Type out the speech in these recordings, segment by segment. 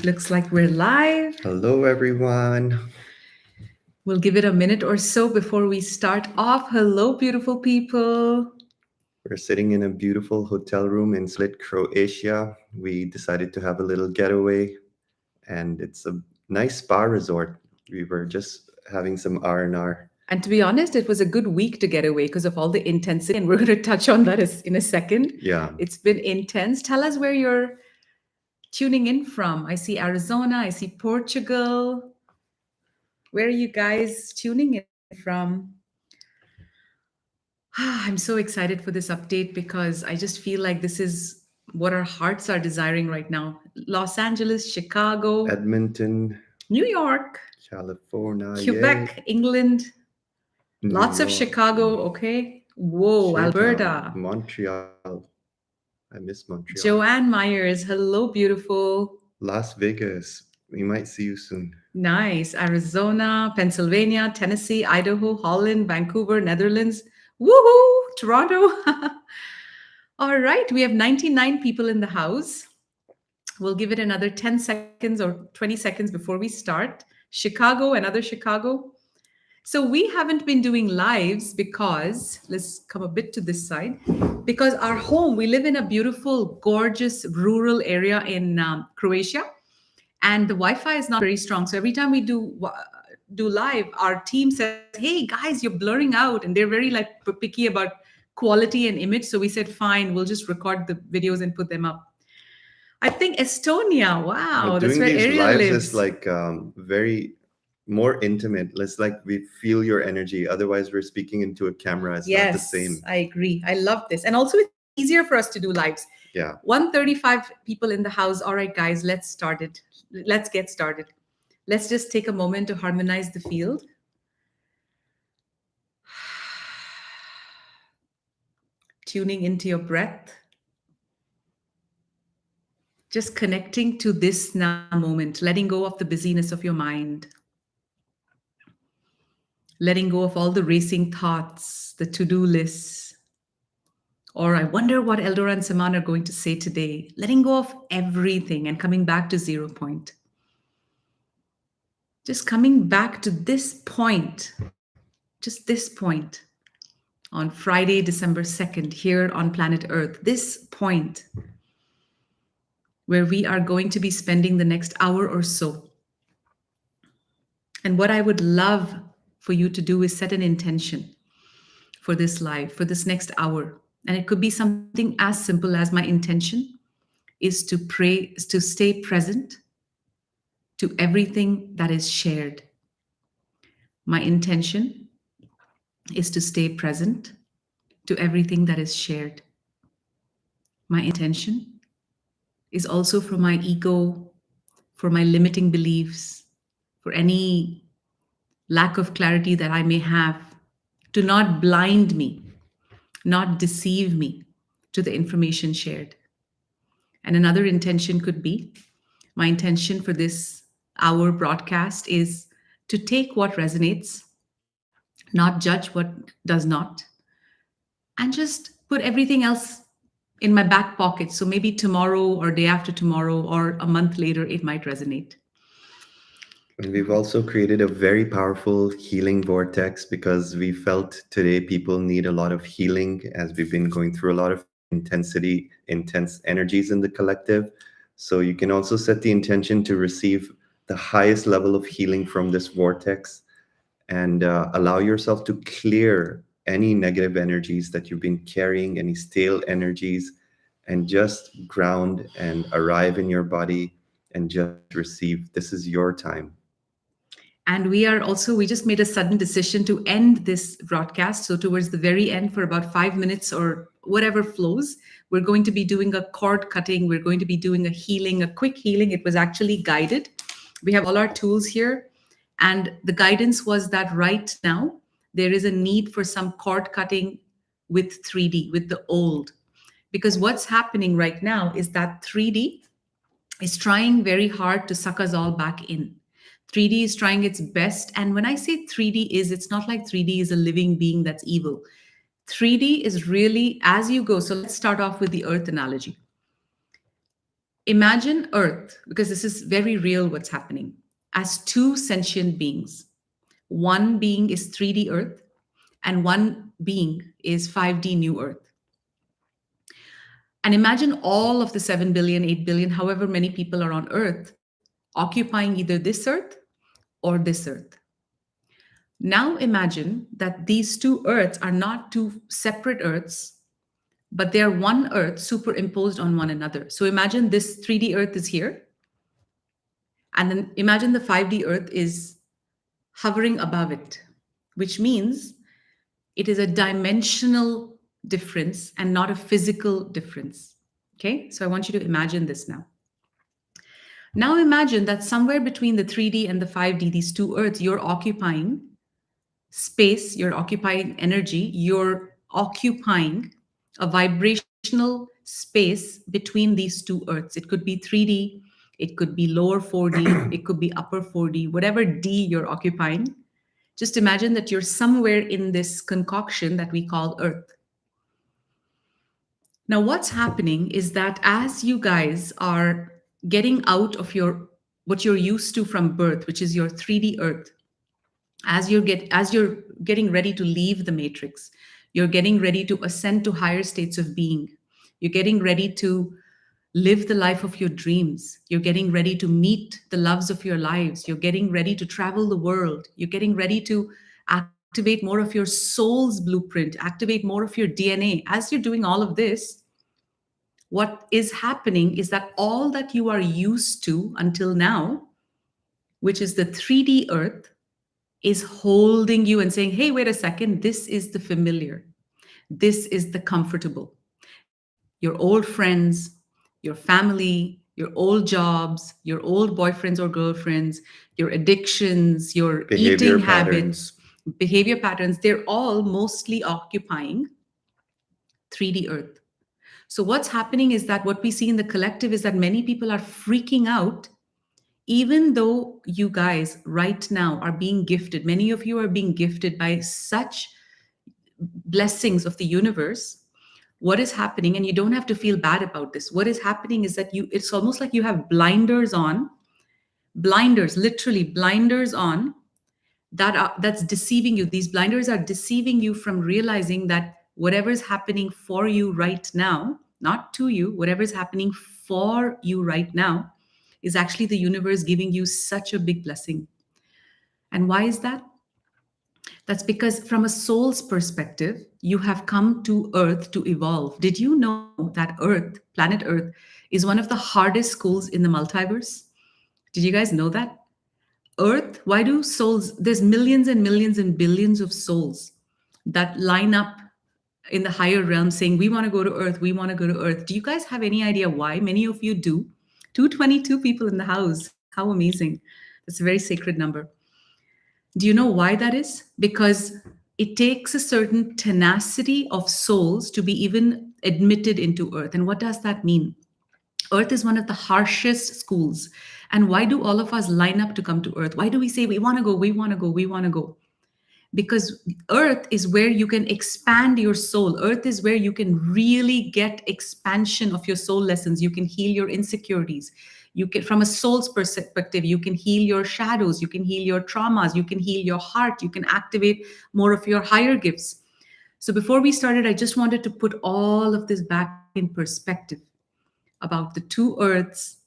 Looks like we're live. Hello, everyone. We'll give it a minute or so before we start off. Hello, beautiful people. We're sitting in a beautiful hotel room in Split, Croatia. We decided to have a little getaway, and it's a nice spa resort. We were just having some R&R. And to be honest, it was a good week to get away because of all the intensity. And we're going to touch on that in a second. Yeah, It's been intense. Tell us where you're tuning in from. I see Arizona, I see Portugal. Where are you guys tuning in from? I'm so excited for this update because I just feel like this is what our hearts are desiring right now. Los Angeles, Chicago, Edmonton, New York, California, yay, Quebec, England, New lots of York, Chicago, okay? Whoa, Chittagong, Alberta. Montreal. I miss Montreal. Joanne Myers, hello, beautiful. Las Vegas. We might see you soon. Nice. Arizona, Pennsylvania, Tennessee, Idaho, Holland, Vancouver, Netherlands. Woohoo! Toronto. All right, we have 99 people in the house. We'll give it another 10 seconds or 20 seconds before we start. Chicago, another Chicago. So we haven't been doing lives because, let's come a bit to this side, because our home, we live in a beautiful, gorgeous rural area in Croatia, and the Wi-Fi is not very strong. So every time we do live, our team says, "Hey guys, you're blurring out," and they're very like picky about quality and image. So we said, "Fine, we'll just record the videos and put them up." I think Estonia. Wow, that's Doing where these Ariel lives is lives. like very more intimate. It's like we feel your energy. Otherwise, we're speaking into a camera. It's not the Yes, same. I agree. I love this. And also, it's easier for us to do lives. Yeah. 135 people in the house. All right, guys, let's start it. Let's get started. Let's just take a moment to harmonize the field. Tuning into your breath. Just connecting to this now moment, letting go of the busyness of your mind, letting go of all the racing thoughts, the to do lists, or I wonder what Eldora and Siman are going to say today. Letting go of everything and coming back to 0 point. Just coming back to this point, just this point on Friday, December 2nd, here on planet Earth, this point where we are going to be spending the next hour or so. And what I would love for you to do is set an intention for this live, for this next hour. And it could be something as simple as my intention is to pray, is to stay present to everything that is shared. My intention is to stay present to everything that is shared. My intention is also for my ego, for my limiting beliefs, for any lack of clarity that I may have, to not blind me, not deceive me to the information shared. And another intention could be my intention for this hour broadcast is to take what resonates, not judge what does not, and just put everything else in my back pocket. So maybe tomorrow or day after tomorrow or a month later, it might resonate. And we've also created a very powerful healing vortex because we felt today people need a lot of healing as we've been going through a lot of intense energies in the collective. So you can also set the intention to receive the highest level of healing from this vortex and allow yourself to clear any negative energies that you've been carrying, any stale energies, and just ground and arrive in your body and just receive. This is your time. And we just made a sudden decision to end this broadcast. So, towards the very end, for about 5 minutes or whatever flows, we're going to be doing a cord cutting. We're going to be doing a healing, a quick healing. It was actually guided. We have all our tools here. And the guidance was that right now, there is a need for some cord cutting with 3D, with the old. Because what's happening right now is that 3D is trying very hard to suck us all back in. 3D is trying its best. And when I say 3D it's not like 3D is a living being that's evil. 3D is really as you go. So let's start off with the earth analogy. Imagine Earth, because this is very real what's happening, as two sentient beings. One being is 3D Earth, and one being is 5D New Earth. And imagine all of the 7 billion, 8 billion, however many people are on Earth, occupying either this Earth or this Earth. Now imagine that these two Earths are not two separate Earths, but they are one Earth superimposed on one another. So imagine this 3D Earth is here, and then imagine the 5D Earth is hovering above it, which means it is a dimensional difference and not a physical difference. Okay, so I want you to imagine this now. Now imagine that somewhere between the 3D and the 5D, these two Earths, you're occupying space, you're occupying energy, you're occupying a vibrational space between these two Earths. It could be 3D, it could be lower 4D, it could be upper 4D, whatever D you're occupying. Just imagine that you're somewhere in this concoction that we call Earth. Now, what's happening is that as you guys are getting out of your what you're used to from birth, which is your 3D Earth, as you're getting ready to leave the matrix, you're getting ready to ascend to higher states of being. You're getting ready to live the life of your dreams. You're getting ready to meet the loves of your lives. You're getting ready to travel the world. You're getting ready to activate more of your soul's blueprint, activate more of your DNA. As you're doing all of this, what is happening is that all that you are used to until now, which is the 3D Earth, is holding you and saying, hey, wait a second, this is the familiar. This is the comfortable. Your old friends, your family, your old jobs, your old boyfriends or girlfriends, your addictions, your Behavior eating patterns. habits, behavior patterns, they're all mostly occupying 3D Earth. So, what's happening is that what we see in the collective is that many people are freaking out, even though you guys right now are being gifted. Many of you are being gifted by such blessings of the universe. What is happening, and you don't have to feel bad about this, what is happening is that it's almost like you have blinders on, blinders, literally blinders on, that's deceiving you. These blinders are deceiving you from realizing that whatever is happening for you right now, not to you, whatever is happening for you right now is actually the universe giving you such a big blessing. And why is that? That's because, from a soul's perspective, you have come to Earth to evolve. Did you know that Earth, planet Earth, is one of the hardest schools in the multiverse? Did you guys know that? Earth, why do souls, there's millions and millions and billions of souls that line up in the higher realm saying, we want to go to Earth, we want to go to Earth. Do you guys have any idea why? Many of you do. 222 people in the house. How amazing. That's a very sacred number. Do you know why that is? Because it takes a certain tenacity of souls to be even admitted into Earth. And what does that mean? Earth is one of the harshest schools. And why do all of us line up to come to Earth? Why do we say we want to go, we want to go, we want to go? Because Earth is where you can expand your soul. Earth is where you can really get expansion of your soul lessons. You can heal your insecurities. You can, from a soul's perspective, you can heal your shadows, you can heal your traumas, you can heal your heart, you can activate more of your higher gifts. So before we started, I just wanted to put all of this back in perspective about the two Earths,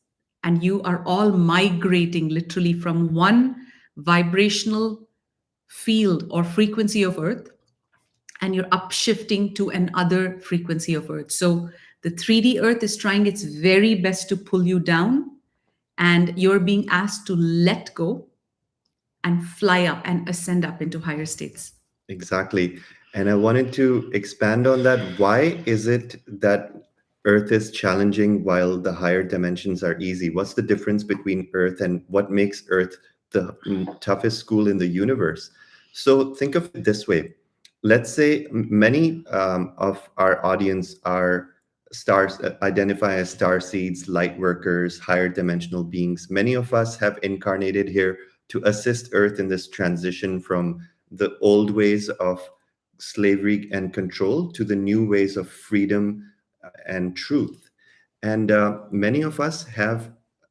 and you are all migrating literally from one vibrational field or frequency of Earth, and you're upshifting to another frequency of Earth. So the 3D Earth is trying its very best to pull you down, and you're being asked to let go and fly up and ascend up into higher states. Exactly. And I wanted to expand on that. Why is it that Earth is challenging while the higher dimensions are easy? What's the difference between Earth, and what makes Earth the toughest school in the universe? So think of it this way. Let's say many of our audience are stars, identify as star seeds, light workers, higher dimensional beings. Many of us have incarnated here to assist Earth in this transition from the old ways of slavery and control to the new ways of freedom and truth. And many of us have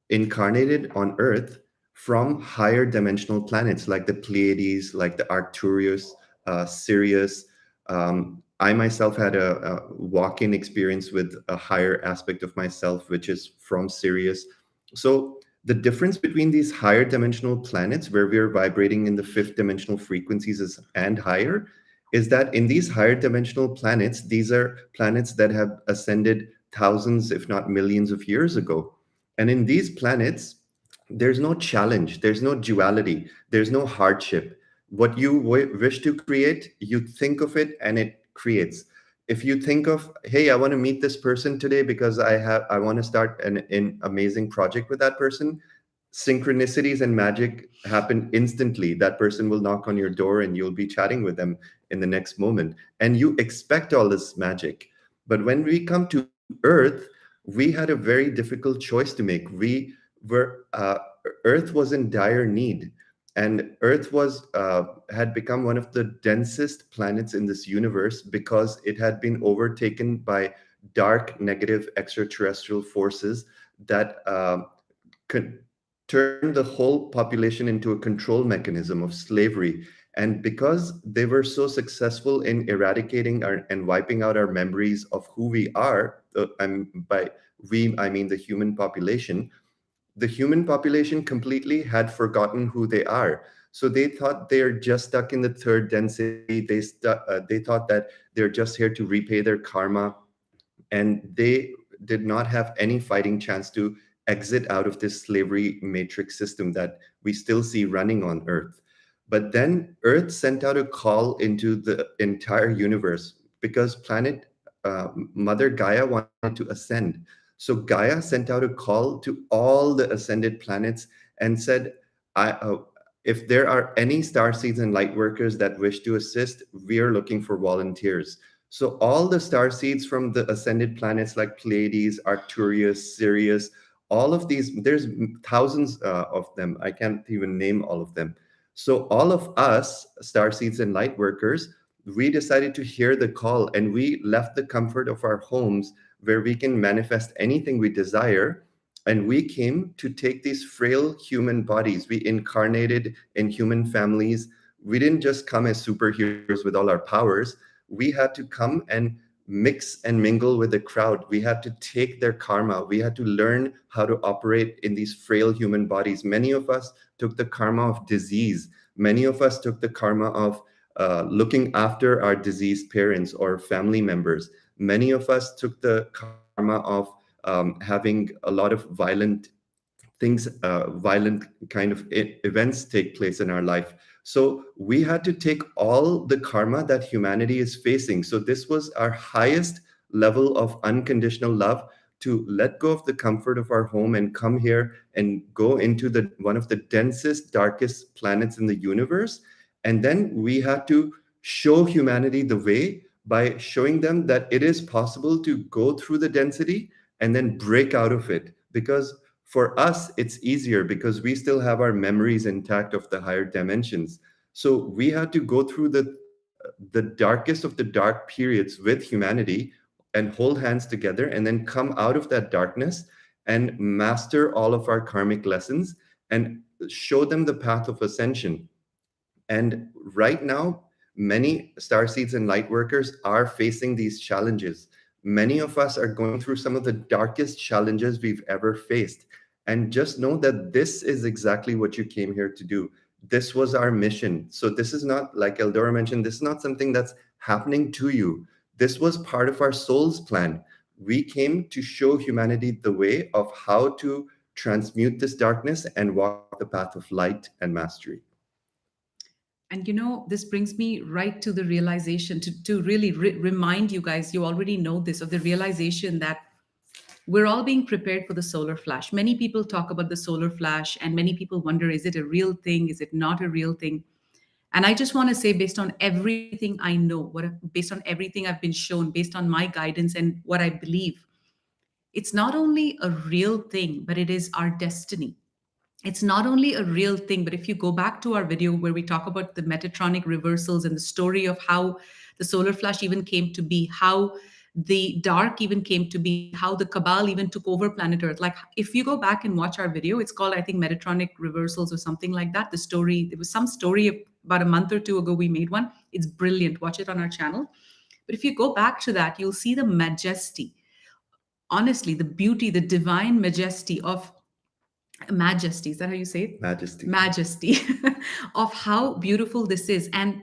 incarnated on Earth from higher dimensional planets like the Pleiades, like the Arcturus, Sirius. I myself had a walk-in experience with a higher aspect of myself, which is from Sirius. So the difference between these higher dimensional planets, where we are vibrating in the fifth dimensional frequencies and higher, is that in these higher dimensional planets, these are planets that have ascended thousands, if not millions of years ago. And in these planets, there's no challenge, there's no duality, there's no hardship. What you wish to create, you think of it and it creates. If you think of, hey, I want to meet this person today because I want to start an amazing project with that person, synchronicities and magic happen instantly. That person will knock on your door and you'll be chatting with them in the next moment. And you expect all this magic. But when we come to Earth, we had a very difficult choice to make. We were, Earth was in dire need. And Earth was had become one of the densest planets in this universe because it had been overtaken by dark, negative extraterrestrial forces that could turn the whole population into a control mechanism of slavery. And because they were so successful in eradicating and wiping out our memories of who we are, by we, I mean the human population, the human population completely had forgotten who they are. So they thought they're just stuck in the third density. They thought that they're just here to repay their karma, and they did not have any fighting chance to exit out of this slavery matrix system that we still see running on Earth. But then Earth sent out a call into the entire universe because planet Mother Gaia wanted to ascend. So Gaia sent out a call to all the ascended planets and said, I, if there are any star seeds and light workers that wish to assist, we are looking for volunteers. So all the star seeds from the ascended planets like Pleiades, Arcturus, Sirius, all of these, there's thousands of them. I can't even name all of them. So all of us, star seeds and light workers, we decided to hear the call and we left the comfort of our homes where we can manifest anything we desire. And we came to take these frail human bodies. We incarnated in human families. We didn't just come as superheroes with all our powers. We had to come and mix and mingle with the crowd. We had to take their karma. We had to learn how to operate in these frail human bodies. Many of us took the karma of disease. Many of us took the karma of looking after our diseased parents or family members. Many of us took the karma of having a lot of violent things, violent kind of events take place in our life. So we had to take all the karma that humanity is facing. So this was our highest level of unconditional love, to let go of the comfort of our home and come here and go into the one of the densest, darkest planets in the universe. And then we had to show humanity the way by showing them that it is possible to go through the density and then break out of it. Because for us, it's easier because we still have our memories intact of the higher dimensions. So we had to go through the darkest of the dark periods with humanity and hold hands together and then come out of that darkness and master all of our karmic lessons and show them the path of ascension. And right now, many star seeds and light workers are facing these challenges. Many of us are going through some of the darkest challenges we've ever faced. And just know that this is exactly what you came here to do. This was our mission. So this is not, like Eldora mentioned, this is not something that's happening to you. This was part of our soul's plan. We came to show humanity the way of how to transmute this darkness and walk the path of light and mastery. And this brings me right to the realization, to really remind you guys, you already know this, of the realization that we're all being prepared for the solar flash. Many people talk about the solar flash, and many people wonder, is it a real thing? Is it not a real thing? And I just want to say, based on everything I know, based on everything I've been shown, based on my guidance and what I believe, it's not only a real thing, but it is our destiny. It's not only a real thing, but if you go back to our video where we talk about the metatronic reversals and the story of how the solar flash even came to be, how the dark even came to be, how the cabal even took over planet Earth. Like, if you go back and watch our video, it's called, I think, Metatronic Reversals or something like that. The story, there was some story about a month or two ago, we made one. It's brilliant. Watch it on our channel. But if you go back to that, you'll see the majesty, honestly, the beauty, the divine majesty, is that how you say it? Majesty. Majesty of how beautiful this is. And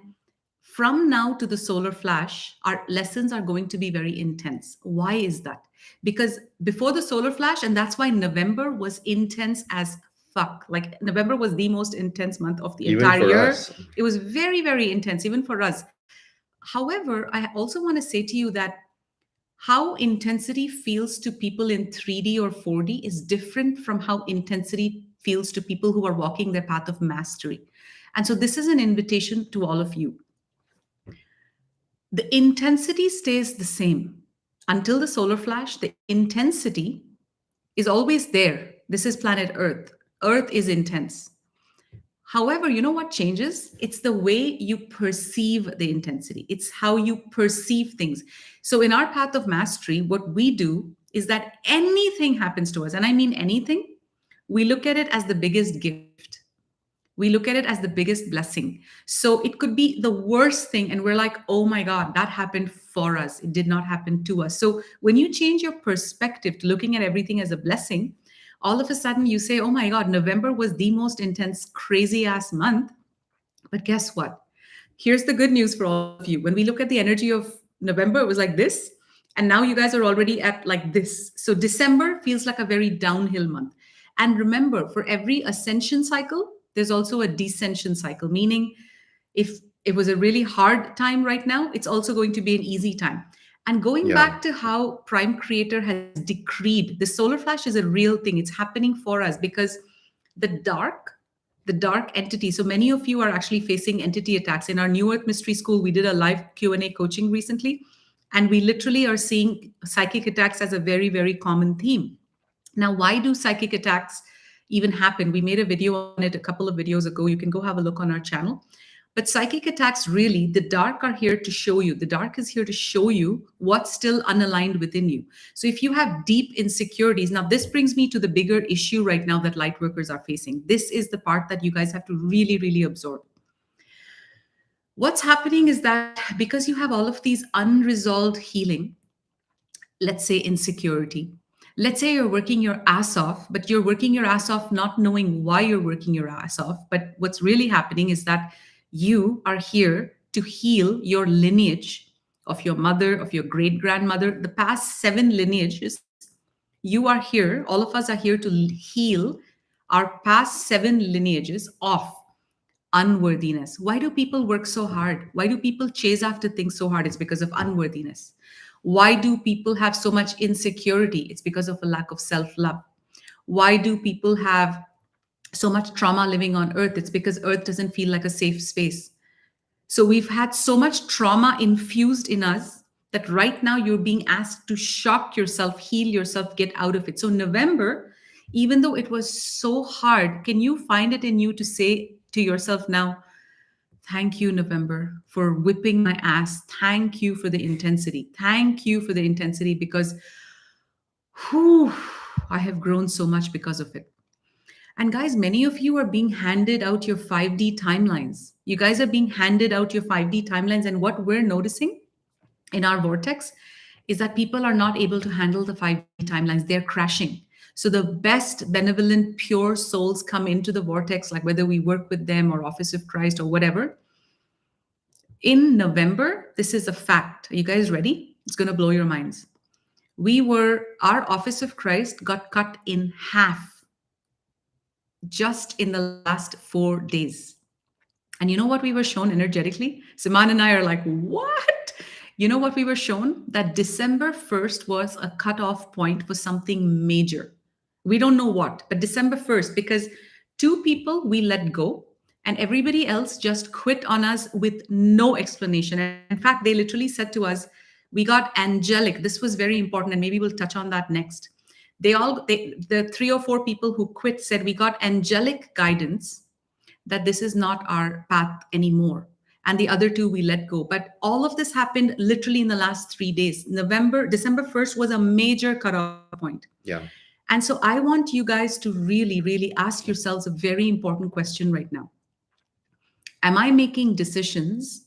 from now to the solar flash, our lessons are going to be very intense. Why is that? Because before the solar flash, and that's why November was intense as fuck. Like, November was the most intense month of the Even entire for year. us. It was very, very intense, even for us. However, I also want to say to you that how intensity feels to people in 3D or 4D is different from how intensity feels to people who are walking their path of mastery. And so, this is an invitation to all of you. The intensity stays the same until the solar flash. The intensity is always there. This is planet Earth. Earth is intense. However, you know what changes? It's the way you perceive the intensity. It's how you perceive things. So, in our path of mastery, what we do is that anything happens to us, and I mean anything, we look at it as the biggest gift. We look at it as the biggest blessing. So, it could be the worst thing, and we're like, oh my God, that happened for us. It did not happen to us. So, when you change your perspective to looking at everything as a blessing, all of a sudden you say, oh my God, November was the most intense, crazy ass month. But guess what? Here's the good news for all of you. When we look at the energy of November, it was like this. And now you guys are already at like this. So December feels like a very downhill month. And remember, for every ascension cycle, there's also a descension cycle, meaning if it was a really hard time right now, it's also going to be an easy time. And going Yeah. back to how Prime Creator has decreed, the solar flash is a real thing. It's happening for us because the dark, the dark entity. So many of you are actually facing entity attacks. In our New Earth Mystery School, we did a live Q&A coaching recently, and we literally are seeing psychic attacks as a very, very common theme. Now, why do psychic attacks even happen? We made a video on it a couple of videos ago. You can go have a look on our channel. But psychic attacks, really, the dark are here to show you. The dark is here to show you what's still unaligned within you. So if you have deep insecurities, now this brings me to the bigger issue right now that light workers are facing. This is the part that you guys have to really, really absorb. What's happening is that because you have all of these unresolved healing, let's say insecurity, let's say you're working your ass off, but you're working your ass off not knowing why you're working your ass off. But what's really happening is that you are here to heal your lineage of your mother, of your great grandmother, the past 7 lineages. You are here, all of us are here to heal our past 7 lineages of unworthiness. Why do people work so hard? Why do people chase after things so hard? It's because of unworthiness. Why do people have so much insecurity? It's because of a lack of self love. Why do people have so much trauma living on earth? It's because earth doesn't feel like a safe space. So we've had so much trauma infused in us that right now you're being asked to shock yourself, heal yourself, get out of it. So November, even though it was so hard, can you find it in you to say to yourself now, thank you, November, for whipping my ass. Thank you for the intensity. Thank you for the intensity because whew, I have grown so much because of it. And guys, many of you are being handed out your 5D timelines. You guys are being handed out your 5D timelines. And what we're noticing in our vortex is that people are not able to handle the 5D timelines. They're crashing. So the best, benevolent, pure souls come into the vortex, like whether we work with them or Office of Christ or whatever. In November, this is a fact. Are you guys ready? It's going to blow your minds. Our Office of Christ got cut in half just in the last 4 days. And you know what we were shown energetically? Siman and I are like, what? You know what we were shown? That December 1st was a cutoff point for something major. We don't know what, but December 1st, because 2 people we let go and everybody else just quit on us with no explanation. In fact, they literally said to us, we got angelic. This was very important, and maybe we'll touch on that next. The 3 or 4 people who quit said we got angelic guidance that this is not our path anymore. and the other two we let go. But all of this happened literally in the last 3 days. December 1st was a major cutoff point. Yeah. And so I want you guys to really, really ask yourselves a very important question right now. Am I making decisions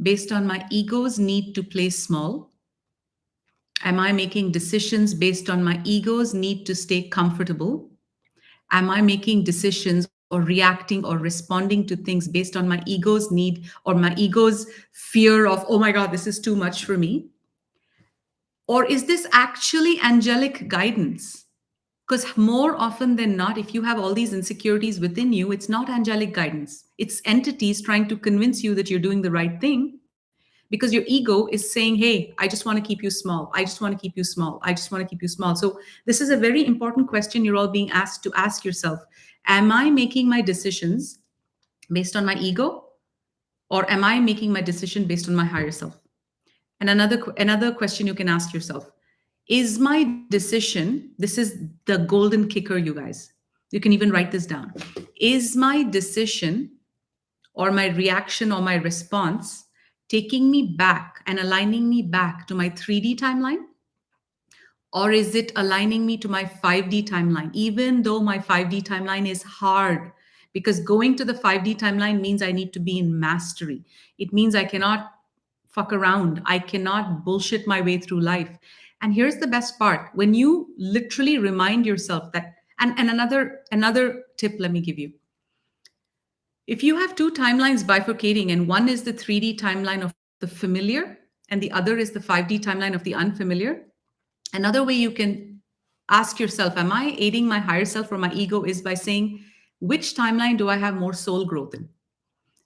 based on my ego's need to play small? Am I making decisions based on my ego's need to stay comfortable? Am I making decisions or reacting or responding to things based on my ego's need or my ego's fear of, oh my God, this is too much for me? Or is this actually angelic guidance? Because more often than not, if you have all these insecurities within you, it's not angelic guidance. It's entities trying to convince you that you're doing the right thing because your ego is saying, hey, I just want to keep you small. I just want to keep you small. I just want to keep you small. So, this is a very important question you're all being asked to ask yourself. Am I making my decisions based on my ego, or am I making my decision based on my higher self? And another question you can ask yourself, is my decision, this is the golden kicker, you guys. You can even write this down. Is my decision or my reaction or my response taking me back and aligning me back to my 3D timeline? Or is it aligning me to my 5D timeline, even though my 5D timeline is hard? Because going to the 5D timeline means I need to be in mastery. It means I cannot fuck around. I cannot bullshit my way through life. And here's the best part. When you literally remind yourself that, and another tip let me give you. If you have two timelines bifurcating, and one is the 3D timeline of the familiar, and the other is the 5D timeline of the unfamiliar, another way you can ask yourself, am I aiding my higher self or my ego, is by saying, which timeline do I have more soul growth in?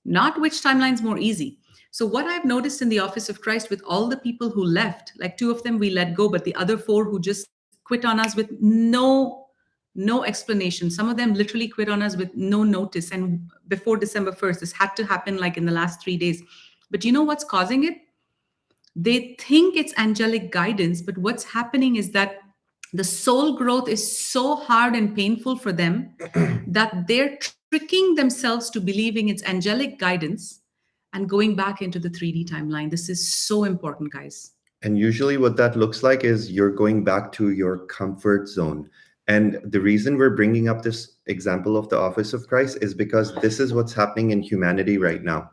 Not which timeline is more easy. So, what I've noticed in the Office of Christ with all the people who left, like two of them we let go, but the other four who just quit on us with no explanation. Some of them literally quit on us with no notice. And before December 1st, this had to happen like in the last 3 days. But you know what's causing it? They think it's angelic guidance, but what's happening is that the soul growth is so hard and painful for them that they're tricking themselves to believing it's angelic guidance and going back into the 3D timeline. This is so important, guys. And usually, what that looks like is you're going back to your comfort zone. And the reason we're bringing up this example of the Office of Christ is because this is what's happening in humanity right now.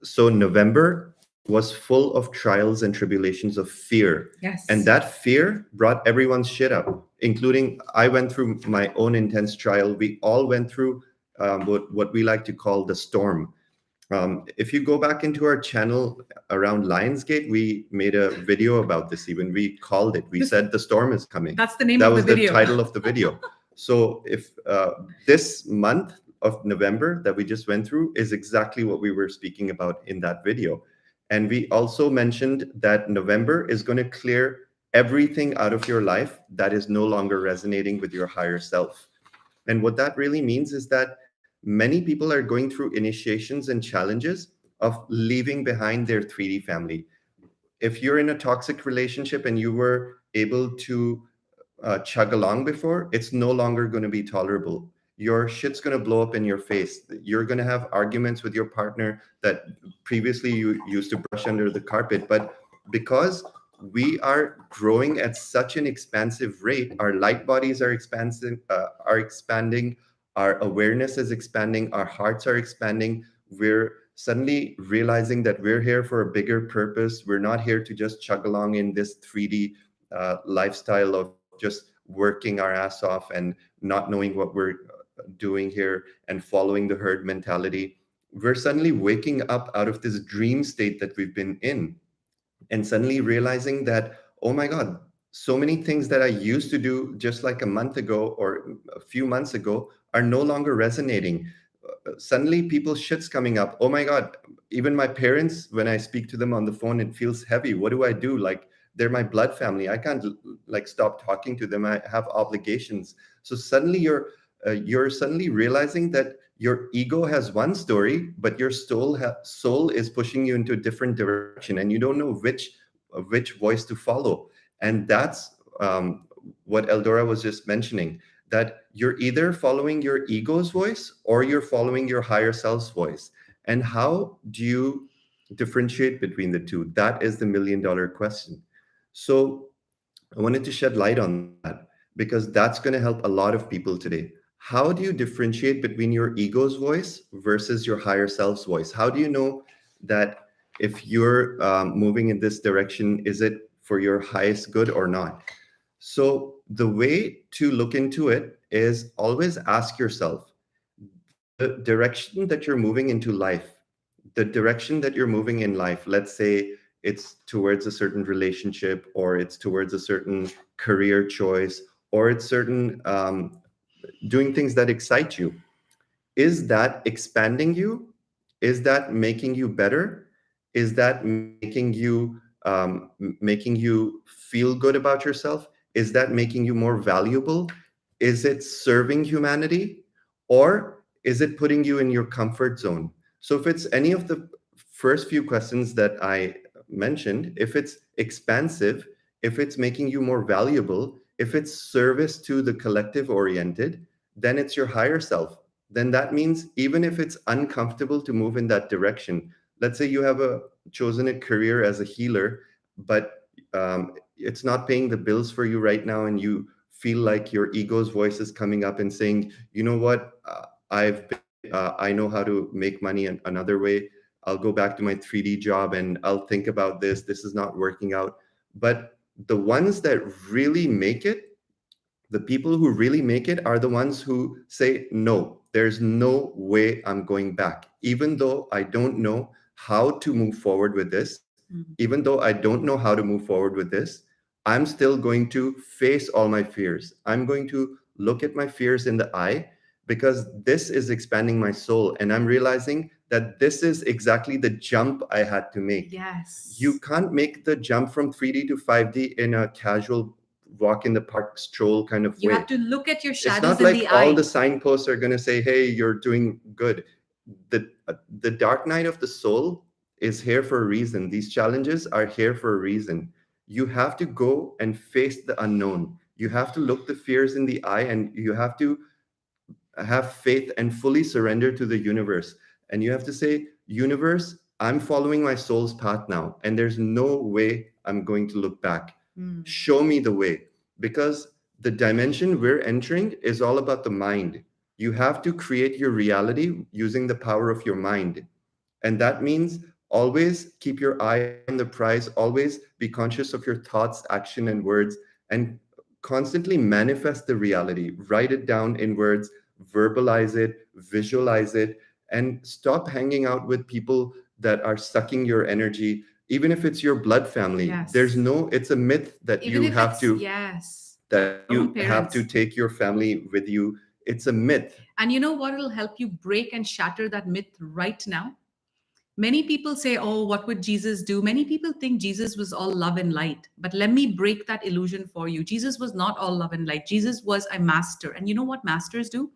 So, November was full of trials and tribulations of fear. Yes. And that fear brought everyone's shit up, including I went through my own intense trial. We all went through what we like to call the storm. If you go back into our channel around Lionsgate, we made a video about this. Even we called it. We said the storm is coming. That's the name that of the was the video. title of the video. So if this month of November that we just went through is exactly what we were speaking about in that video. And we also mentioned that November is going to clear everything out of your life that is no longer resonating with your higher self. And what that really means is that many people are going through initiations and challenges of leaving behind their 3D family. If you're in a toxic relationship and you were able to chug along before, it's no longer going to be tolerable. Your shit's going to blow up in your face. You're going to have arguments with your partner that previously you used to brush under the carpet. But because we are growing at such an expansive rate, our light bodies are expanding, our awareness is expanding, our hearts are expanding. We're suddenly realizing that we're here for a bigger purpose. We're not here to just chug along in this 3D lifestyle of just working our ass off and not knowing what we're doing here and following the herd mentality. We're suddenly waking up out of this dream state that we've been in and suddenly realizing that, oh my God, so many things that I used to do just like a month ago or a few months ago are no longer resonating. Suddenly people's shit's coming up. Oh my God, even my parents, when I speak to them on the phone, it feels heavy. What do I do? Like, they're my blood family. I can't like stop talking to them. I have obligations. So suddenly you're suddenly realizing that your ego has one story, but your soul is pushing you into a different direction, and you don't know which voice to follow. And that's what Eldora was just mentioning, that you're either following your ego's voice or you're following your higher self's voice. And how do you differentiate between the two? That is the $1 million question. So I wanted to shed light on that because that's going to help a lot of people today. How do you differentiate between your ego's voice versus your higher self's voice? How do you know that if you're moving in this direction, is it for your highest good or not? So, the way to look into it is always ask yourself the direction that you're moving into life, the direction that you're moving in life, let's say it's towards a certain relationship, or it's towards a certain career choice, or it's certain doing things that excite you. Is that expanding you? Is that making you better? Is that making you feel good about yourself? Is that making you more valuable? Is it serving humanity, or is it putting you in your comfort zone? So if it's any of the first few questions that I mentioned, if it's expansive, if it's making you more valuable, if it's service to the collective oriented, then it's your higher self. Then that means even if it's uncomfortable to move in that direction, let's say you have chosen a career as a healer, but it's not paying the bills for you right now, and you feel like your ego's voice is coming up and saying, you know what, I know how to make money another way. I'll go back to my 3D job and I'll think about this. This is not working out. But the ones that really make it, the people who really make it are the ones who say, no, there's no way I'm going back. Even though I don't know how to move forward with this, even though I don't know how to move forward with this, I'm still going to face all my fears. I'm going to look at my fears in the eye, because this is expanding my soul. And I'm realizing that this is exactly the jump I had to make. Yes. You can't make the jump from 3D to 5D in a casual walk in the park stroll kind of You way. have to look at your It's shadows not in like the all eye. the signposts are going to say, hey, you're doing good. The dark night of the soul is here for a reason. These challenges are here for a reason. You have to go and face the unknown. You have to look the fears in the eye, and you have to have faith and fully surrender to the universe. And you have to say, universe, I'm following my soul's path now, and there's no way I'm going to look back. Show me the way. Because the dimension we're entering is all about the mind. You have to create your reality using the power of your mind. And that means always keep your eye on the prize, always be conscious of your thoughts, action, and words, and constantly manifest the reality. Write it down in words, verbalize it, visualize it, and stop hanging out with people that are sucking your energy. Even if it's your blood family, Yes. it's a myth that Even you if have it's, to yes, that your own you have to parents. take your family with you. It's a myth. And you know what will help you break and shatter that myth right now? Many people say, oh, what would Jesus do? Many people think Jesus was all love and light. But let me break that illusion for you. Jesus was not all love and light. Jesus was a master. And you know what masters do?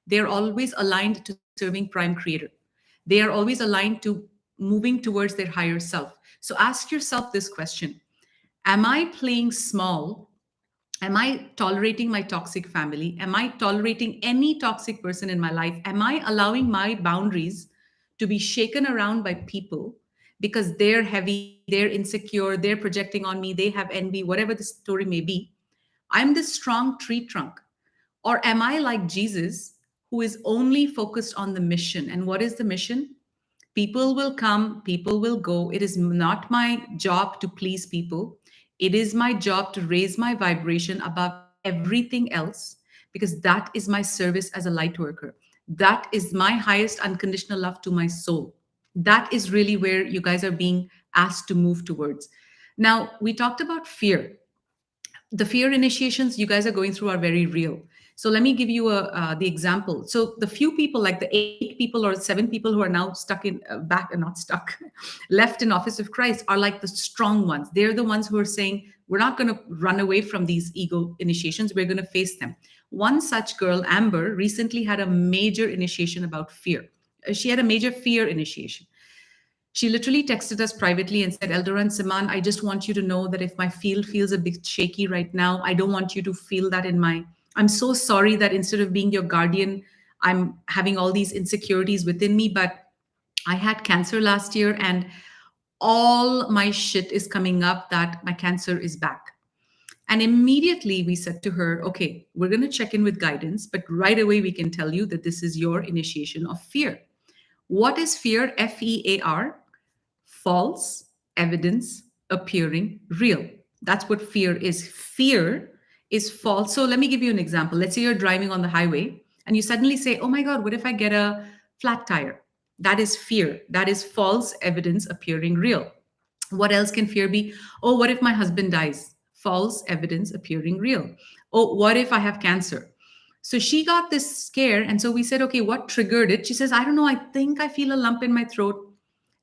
They're always aligned to serving Prime Creator. They are always aligned to moving towards their higher self. So ask yourself this question: am I playing small? Am I tolerating my toxic family? Am I tolerating any toxic person in my life? Am I allowing my boundaries to be shaken around by people because they're heavy, they're insecure, they're projecting on me, they have envy, whatever the story may be? I'm this strong tree trunk. Or am I like Jesus, who is only focused on the mission? And what is the mission? People will come, people will go. It is not my job to please people. It is my job to raise my vibration above everything else, because that is my service as a light worker. That is my highest unconditional love to my soul. That is really where you guys are being asked to move towards. Now, we talked about fear. The fear initiations you guys are going through are very real. So let me give you the example. So the few people, like the 8 people or 7 people who are now stuck in back and not stuck, left in Office of Christ, are like the strong ones. They're the ones who are saying, we're not going to run away from these ego initiations. We're going to face them. One such girl, Amber, recently had a major initiation about fear. She had a major fear initiation. She literally texted us privately and said, Eldora and Siman, I just want you to know that if my field feels a bit shaky right now, I don't want you to feel that in my. I'm so sorry that instead of being your guardian, I'm having all these insecurities within me, but I had cancer last year, and all my shit is coming up that my cancer is back. And immediately we said to her, okay, we're going to check in with guidance, but right away we can tell you that this is your initiation of fear. What is fear? FEAR, false evidence appearing real. That's what fear is. Fear is false. So let me give you an example. Let's say you're driving on the highway and you suddenly say, oh my God, what if I get a flat tire? That is fear. That is false evidence appearing real. What else can fear be? Oh, what if my husband dies? False evidence appearing real. Oh, what if I have cancer? So she got this scare. And so we said, okay, what triggered it? She says, I don't know. I think I feel a lump in my throat.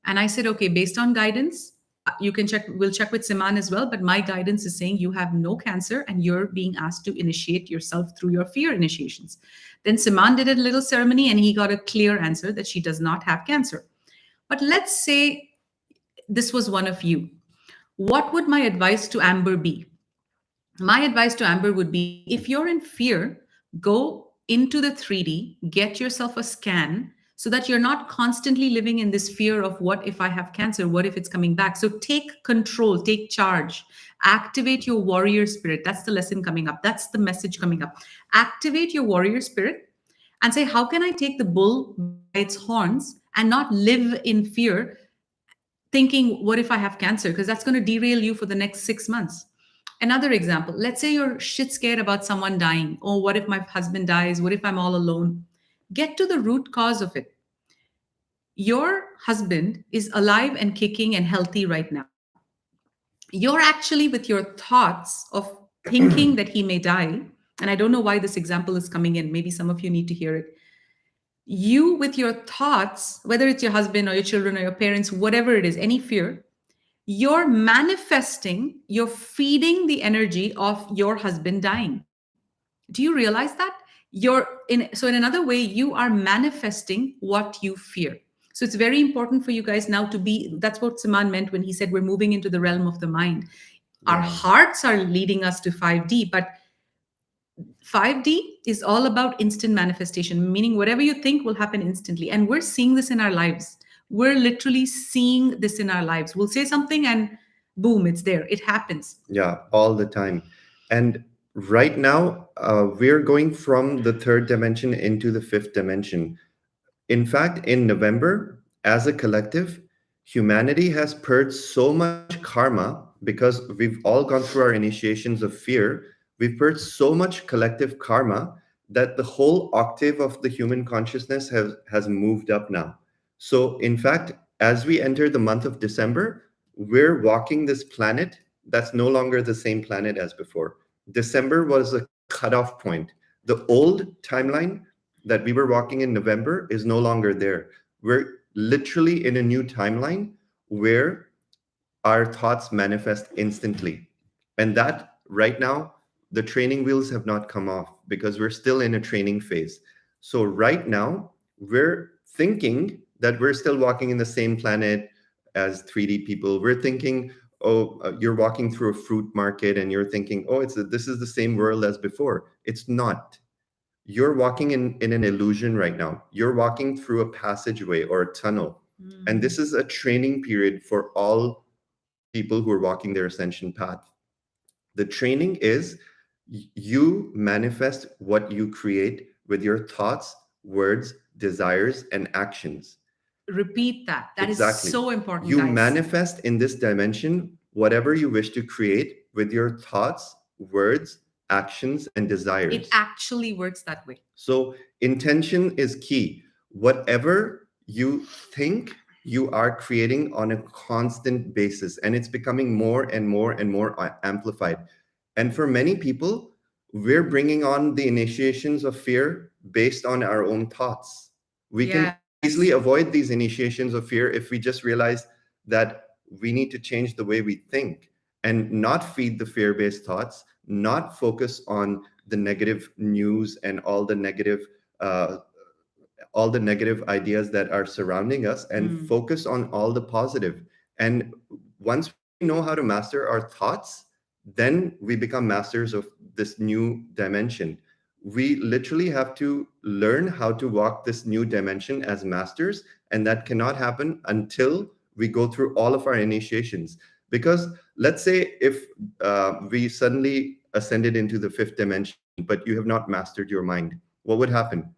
And I said, okay, based on guidance, you can check, we'll check with Siman as well. But my guidance is saying you have no cancer and you're being asked to initiate yourself through your fear initiations. Then Siman did a little ceremony and he got a clear answer that she does not have cancer. But let's say this was one of you. What would my advice to Amber be? My advice to Amber would be if you're in fear, go into the 3D, get yourself a scan so that you're not constantly living in this fear of what if I have cancer? What if it's coming back? So take control, take charge, activate your warrior spirit. That's the lesson coming up. That's the message coming up. Activate your warrior spirit and say, how can I take the bull by its horns and not live in fear thinking, what if I have cancer? Because that's going to derail you for the next 6 months. Another example, let's say you're shit scared about someone dying. Oh, what if my husband dies? What if I'm all alone? Get to the root cause of it. Your husband is alive and kicking and healthy right now. You're actually, with your thoughts of thinking that he may die, and I don't know why this example is coming in, maybe some of you need to hear it. You, with your thoughts, whether it's your husband or your children or your parents, whatever it is, any fear, you're manifesting, you're feeding the energy of your husband dying. Do you realize that? So in another way, you are manifesting what you fear. So it's very important for you guys now to be, that's what Siman meant when he said we're moving into the realm of the mind. Our Yeah. hearts are leading us to 5D, but 5D is all about instant manifestation, meaning whatever you think will happen instantly. And we're seeing this in our lives. We're literally seeing this in our lives. We'll say something and boom, it's there. It happens. Yeah, all the time. And right now, we're going from the third dimension into the fifth dimension. In fact, in November, as a collective, humanity has purged so much karma because we've all gone through our initiations of fear. We've purged so much collective karma that the whole octave of the human consciousness has moved up now. So, in fact, as we enter the month of December, we're walking this planet that's no longer the same planet as before. December was a cutoff point. The old timeline that we were walking in November is no longer there. We're literally in a new timeline where our thoughts manifest instantly. And that right now, the training wheels have not come off because we're still in a training phase. So right now, we're thinking that we're still walking in the same planet as 3D people. We're thinking, oh, you're walking through a fruit market and you're thinking, oh, this is the same world as before. It's not. You're walking in an illusion right now. You're walking through a passageway or a tunnel. And this is a training period for all people who are walking their ascension path. The training is you manifest what you create with your thoughts, words, desires, and actions. Repeat that. That is Exactly. so important, You guys. manifest in this dimension whatever you wish to create with your thoughts, words, actions, and desires. It actually works that way. So, intention is key. Whatever you think, you are creating on a constant basis, and it's becoming more and more and more amplified. And for many people, we're bringing on the initiations of fear based on our own thoughts. We can Yes. easily avoid these initiations of fear if we just realize that we need to change the way we think and not feed the fear based thoughts, not focus on the negative news and uh, all the negative ideas that are surrounding us, and focus on all the positive. And once we know how to master our thoughts, then we become masters of this new dimension. we literally have to learn how to walk this new dimension as masters, and that cannot happen until we go through all of our initiations. Because let's say if we suddenly ascended into the fifth dimension, but you have not mastered your mind, what would happen?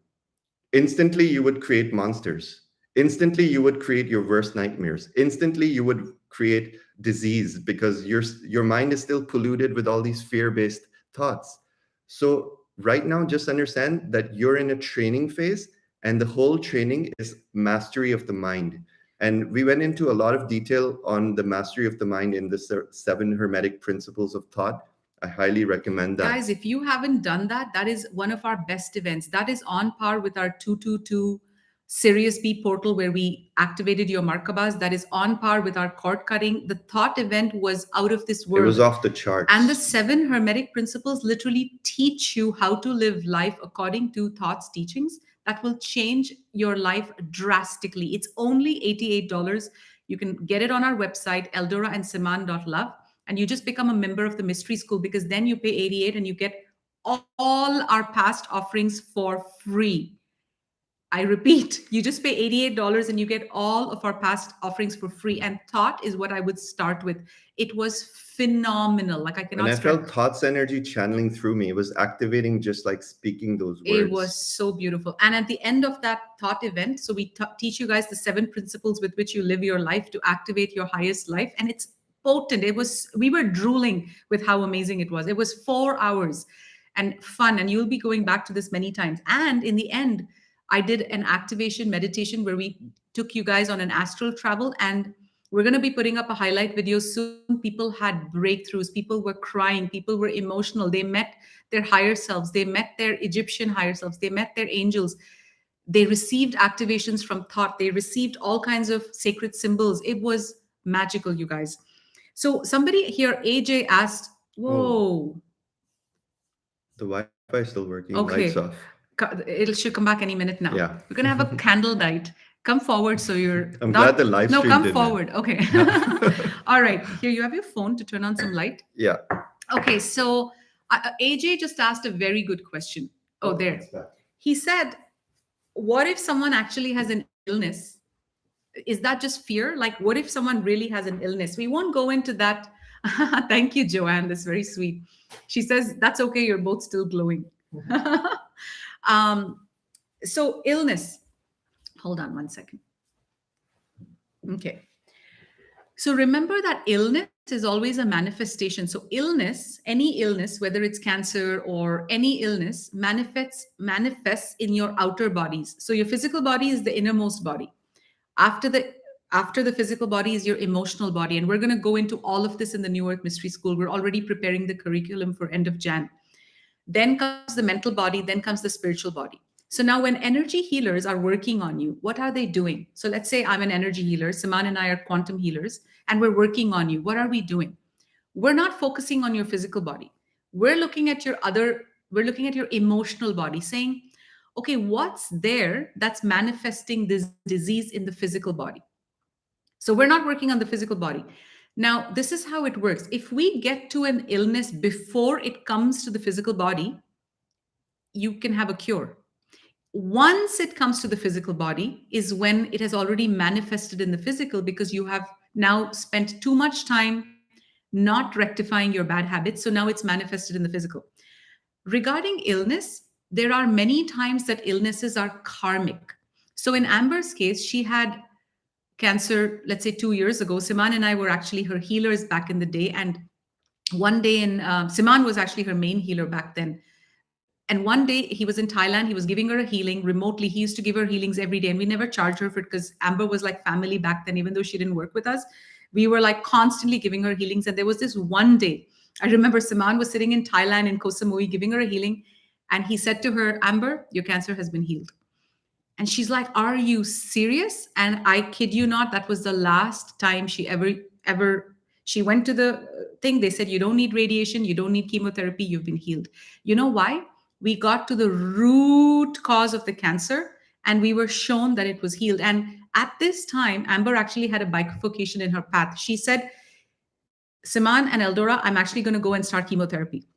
Instantly you would create monsters. Instantly you would create your worst nightmares. Instantly you would create disease, because your mind is still polluted with all these fear-based thoughts. So right now, just understand that you're in a training phase, and the whole training is mastery of the mind. And we went into a lot of detail on the mastery of the mind in the seven hermetic principles of thought. I highly recommend that. Guys, if you haven't done that, that is one of our best events. That is on par with our 222 Sirius B portal where we activated your Markabas. That is on par with our cord cutting. The thought event was out of this It was world. off the charts. And the seven hermetic principles literally teach you how to live life according to thoughts teachings that will change your life drastically. It's only $88. You can get it on our website, eldoraandsiman.love, and you just become a member of the mystery school, because then you pay 88 and you get all our past offerings for free. I repeat, you just pay $88 and you get all of our past offerings for free. And thought is what I would start with. It was phenomenal. Like I And cannot I stress. felt thoughts energy channeling through me. It was activating just like speaking those It words. was so beautiful. And at the end of that thought event, so we teach you guys the seven principles with which you live your life to activate your highest life. And it's potent. We were drooling with how amazing it was. It was 4 hours and fun. And you'll be going back to this many times. And in the end, I did an activation meditation where we took you guys on an astral travel. And we're going to be putting up a highlight video soon. People had breakthroughs. People were crying. People were emotional. They met their higher selves. They met their Egyptian higher selves. They met their angels. They received activations from thought. They received all kinds of sacred symbols. It was magical, you guys. So somebody here, AJ, asked, Oh, whoa, the Wi-Fi is still working. Lights okay, off. it should come back any minute now. Yeah. We're going to have a candle night. Come forward so you're I'm not. glad the live No, stream come did that. forward. Okay. All right. Here, you have your phone to turn on some light. Yeah. Okay. So AJ just asked a very good question. Oh, there. It's back. He said, what if someone actually has an illness? Is that just fear? Like, what if someone really has an illness? We won't go into that. Thank you, Joanne. That's very sweet. She says, that's okay. You're both still glowing. So, illness. Hold on one second. Okay. So remember that illness is always a manifestation. So illness, any illness, whether it's cancer or any illness, manifests in your outer bodies. So your physical body is the innermost body. After the physical body is your emotional body, and we're going to go into all of this in the New Earth Mystery School. We're already preparing the curriculum for end of Jan. Then comes the mental body, then comes the spiritual body. So now when energy healers are working on you, what are they doing? So let's say I'm an energy healer, Siman and I are quantum healers, and we're working on you. What are we doing? We're not focusing on your physical body. We're looking at your emotional body, saying, okay, what's there that's manifesting this disease in the physical body? So we're not working on the physical body. Now, this is how it works. If we get to an illness before it comes to the physical body, you can have a cure. Once it comes to the physical body is when it has already manifested in the physical, because you have now spent too much time not rectifying your bad habits. So now it's manifested in the physical. Regarding illness, there are many times that illnesses are karmic. So in Amber's case, she had cancer, let's say 2 years ago. Siman and I were actually her healers back in the day. And one day Siman was actually her main healer back then. And one day he was in Thailand, he was giving her a healing remotely. He used to give her healings every day, and we never charged her for it because Amber was like family back then, even though she didn't work with us. We were like constantly giving her healings. And there was this one day, I remember Siman was sitting in Thailand in Koh Samui giving her a healing. And he said to her, Amber, your cancer has been healed. And she's like, are you serious? And I kid you not, that was the last time she ever, she went to the thing. They said, you don't need radiation, you don't need chemotherapy, you've been healed. You know why? We got to the root cause of the cancer and we were shown that it was healed. And at this time, Amber actually had a bifurcation in her path. She said, Siman and Eldora, I'm actually going to go and start chemotherapy.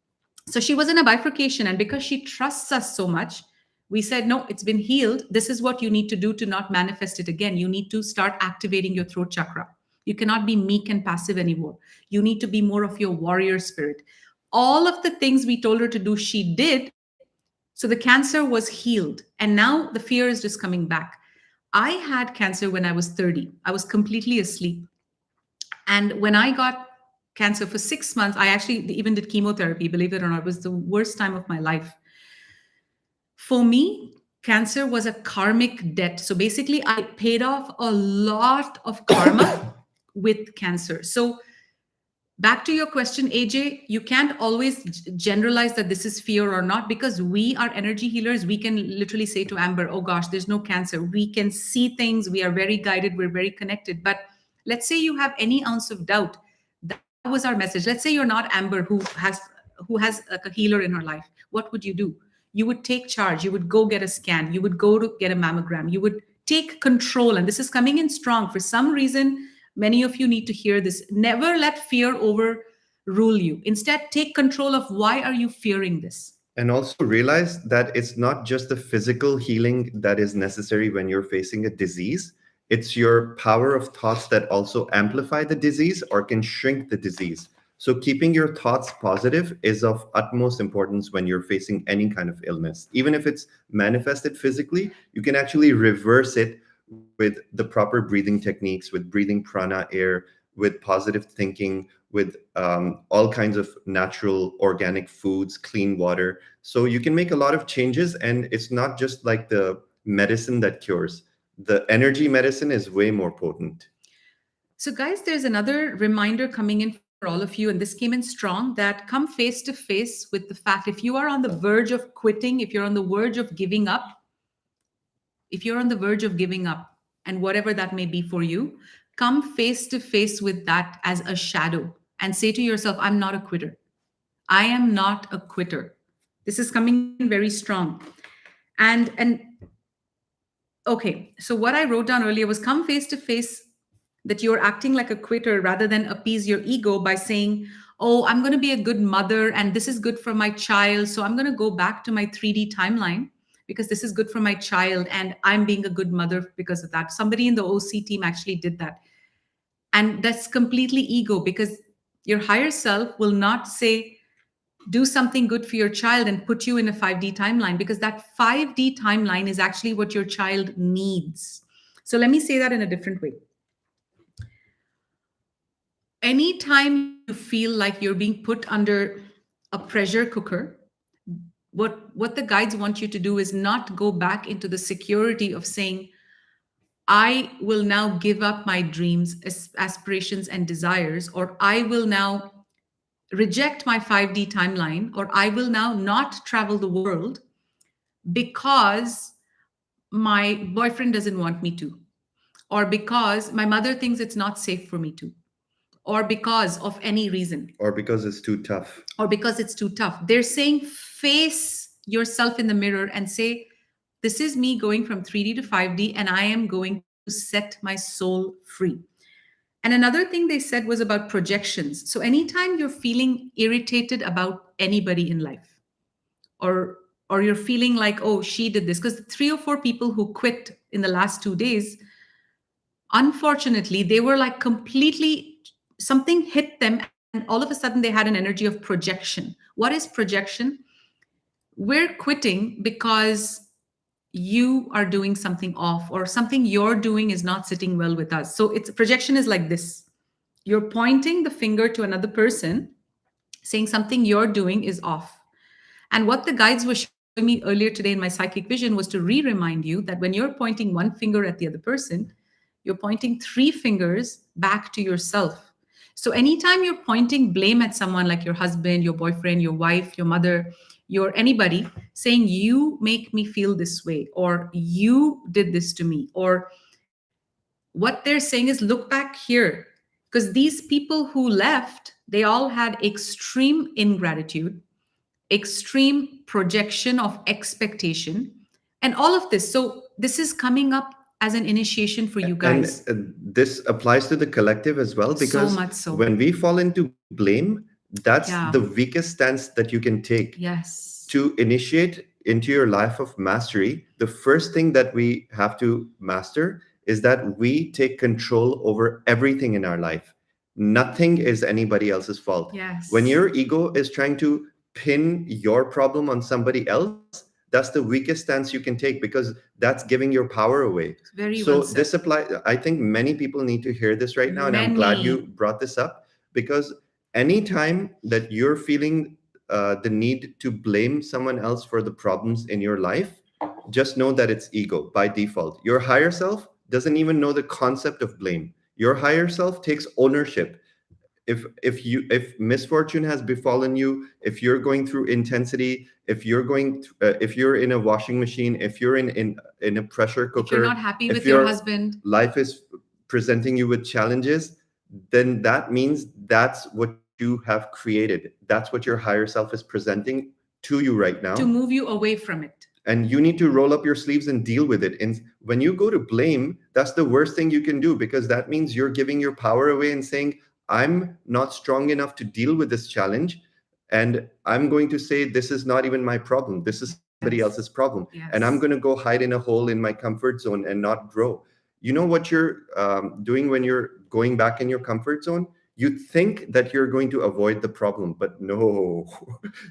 So she was in a bifurcation. And because she trusts us so much, we said, no, it's been healed. This is what you need to do to not manifest it again. You need to start activating your throat chakra. You cannot be meek and passive anymore. You need to be more of your warrior spirit. All of the things we told her to do, she did. So the cancer was healed. And now the fear is just coming back. I had cancer when I was 30. I was completely asleep. And when I got cancer for 6 months, I actually even did chemotherapy, believe it or not. It was the worst time of my life. For me, cancer was a karmic debt. So basically, I paid off a lot of karma with cancer. So back to your question, AJ, you can't always generalize that this is fear or not, because we are energy healers. We can literally say to Amber, oh gosh, there's no cancer. We can see things. We are very guided. We're very connected. But let's say you have any ounce of doubt. That was our message. Let's say you're not Amber, who has a healer in her life. What would you do? You would take charge. You would go get a scan. You would go to get a mammogram. You would take control. And this is coming in strong. For some reason, many of you need to hear this. Never let fear overrule you. Instead, take control of why are you fearing this. And also realize that it's not just the physical healing that is necessary when you're facing a disease. It's your power of thoughts that also amplify the disease or can shrink the disease. So keeping your thoughts positive is of utmost importance when you're facing any kind of illness. Even if it's manifested physically, you can actually reverse it with the proper breathing techniques, with breathing prana air, with positive thinking, with all kinds of natural organic foods, clean water. So you can make a lot of changes, and it's not just like the medicine that cures. The energy medicine is way more potent. So, guys, there's another reminder coming in for all of you, and this came in strong, that come face to face with the fact, if you are on the verge of quitting, if you're on the verge of giving up, if you're on the verge of giving up, and whatever that may be for you, come face to face with that as a shadow and say to yourself, I'm not a quitter. I am not a quitter. This is coming in very strong. And okay, so what I wrote down earlier was come face to face that you're acting like a quitter rather than appease your ego by saying, oh, I'm going to be a good mother and this is good for my child. So I'm going to go back to my 3D timeline because this is good for my child and I'm being a good mother because of that. Somebody in the OC team actually did that. And that's completely ego, because your higher self will not say, do something good for your child and put you in a 5D timeline, because that 5D timeline is actually what your child needs. So let me say that in a different way. Anytime you feel like you're being put under a pressure cooker, what the guides want you to do is not go back into the security of saying, I will now give up my dreams, aspirations, and desires, or I will now reject my 5D timeline, or I will now not travel the world because my boyfriend doesn't want me to, or because my mother thinks it's not safe for me to, or because of any reason, Or because it's too tough. or because it's too tough. They're saying face yourself in the mirror and say, this is me going from 3D to 5D, and I am going to set my soul free. And another thing they said was about projections. So anytime you're feeling irritated about anybody in life, or you're feeling like, oh, she did this, because 3 or 4 people who quit in the last 2 days, unfortunately, they were like completely, something hit them, and all of a sudden they had an energy of projection. What is projection? We're quitting because you are doing something off, or something you're doing is not sitting well with us. So it's projection is like this. You're pointing the finger to another person, saying something you're doing is off. And what the guides were showing me earlier today in my psychic vision was to remind you that when you're pointing one finger at the other person, you're pointing 3 fingers back to yourself. So anytime you're pointing blame at someone like your husband, your boyfriend, your wife, your mother, your anybody, saying you make me feel this way, or you did this to me, or what they're saying is look back here, because these people who left, they all had extreme ingratitude, extreme projection of expectation, and all of this. So this is coming up as an initiation for you And guys. this applies to the collective as well, So because much so. when we fall into blame, That's Yeah. the weakest stance that you can take. Yes. To initiate into your life of mastery, the first thing that we have to master is that we take control over everything in our life. Nothing is anybody else's fault. When Yes. your ego is trying to pin your problem on somebody else, that's the weakest stance you can take, because that's giving your power away. Very well So said. this apply, I think many people need to hear this right now, and I'm glad you Many. brought this up, because anytime that you're feeling the need to blame someone else for the problems in your life, just know that it's ego by default. Your higher self doesn't even know the concept of blame. Your higher self takes ownership. If misfortune has befallen you, if you're going through intensity, if you're in a washing machine, if you're in a pressure If you're not cooker, happy if with your your husband, life is presenting you with challenges, then that means that's what you have created. That's what your higher self is presenting to you right to now. move you away from it. And you need to roll up your sleeves and deal with it. And when you go to blame, that's the worst thing you can do, because that means you're giving your power away and saying, I'm not strong enough to deal with this challenge, and I'm going to say this is not even my problem, this is somebody else's Yes. problem, and I'm Yes. going to go hide in a hole in my comfort zone and not grow. You know what you're doing when you're going back in your comfort zone? You think that you're going to avoid the problem, but no,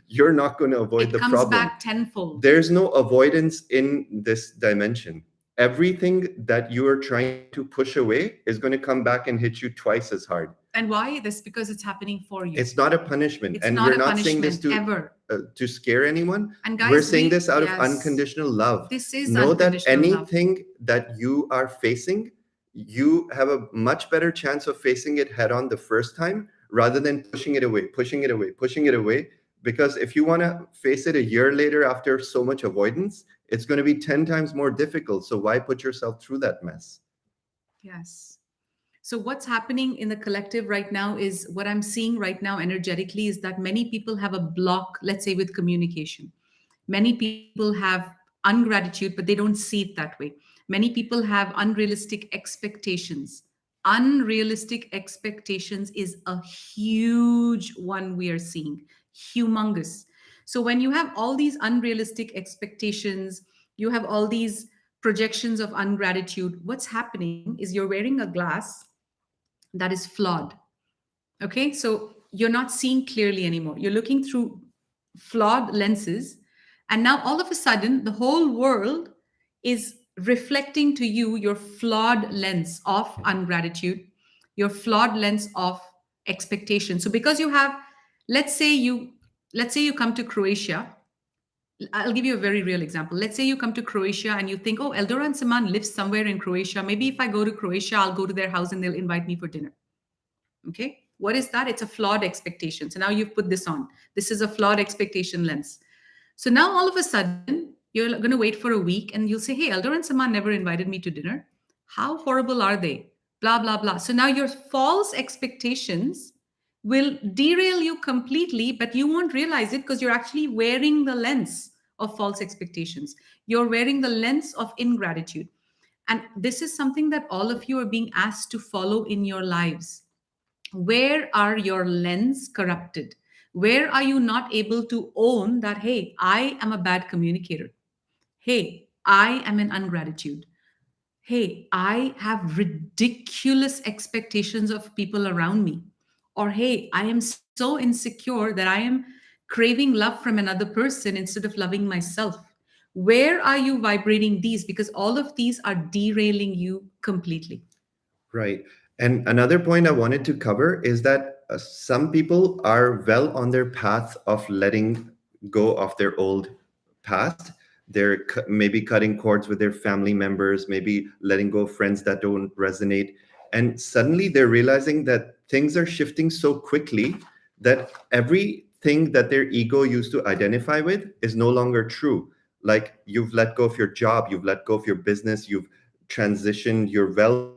you're not going to avoid It the comes problem. back tenfold. There's no avoidance in this dimension. Everything that you are trying to push away is going to come back and hit you twice as hard. And why? This because it's happening for you. It's not a punishment, It's and not we're a not saying this punishment ever. to scare anyone. And We're guys, saying this out of yes, unconditional love. this is Know that unconditional love. anything that you are facing, you have a much better chance of facing it head on the first time, rather than pushing it away, pushing it away, pushing it away. Because if you want to face it a year later after so much avoidance, it's going to be 10 times more difficult. So why put yourself through that mess? Yes. So, what's happening in the collective right now is what I'm seeing right now energetically is that many people have a block, let's say, with communication. Many people have ungratitude, but they don't see it that way. Many people have unrealistic expectations. Unrealistic expectations is a huge one we are seeing, humongous. So, when you have all these unrealistic expectations, you have all these projections of ungratitude, what's happening is you're wearing a glass that is flawed. Okay, so you're not seeing clearly anymore. You're looking through flawed lenses. And now all of a sudden, the whole world is reflecting to you your flawed lens of ungratitude, your flawed lens of expectation. So because you have, let's say you let's say you come to Croatia. I'll give you a very real example. Let's say you come to Croatia and you think, oh, Eldora and Siman lives somewhere in Croatia. Maybe if I go to Croatia, I'll go to their house and they'll invite me for dinner. Okay. What is that? It's a flawed expectation. So now you've put this on. This is a flawed expectation lens. So now all of a sudden, you're going to wait for a week and you'll say, hey, Eldor and Saman never invited me to dinner. How horrible are they? Blah, blah, blah. So now your false expectations will derail you completely, but you won't realize it because you're actually wearing the lens of false expectations. You're wearing the lens of ingratitude. And this is something that all of you are being asked to follow in your lives. Where are your lens corrupted? Where are you not able to own that, hey, I am a bad communicator? Hey, I am an ungratitude. Hey, I have ridiculous expectations of people around me. Or hey, I am so insecure that I am craving love from another person instead of loving myself. Where are you vibrating these? Because all of these are derailing you completely. Right. And another point I wanted to cover is that some people are well on their path of letting go of their old past. They're maybe cutting cords with their family members, maybe letting go of friends that don't resonate. And suddenly they're realizing that things are shifting so quickly that everything that their ego used to identify with is no longer true. Like you've let go of your job, you've let go of your business, you've transitioned, you're well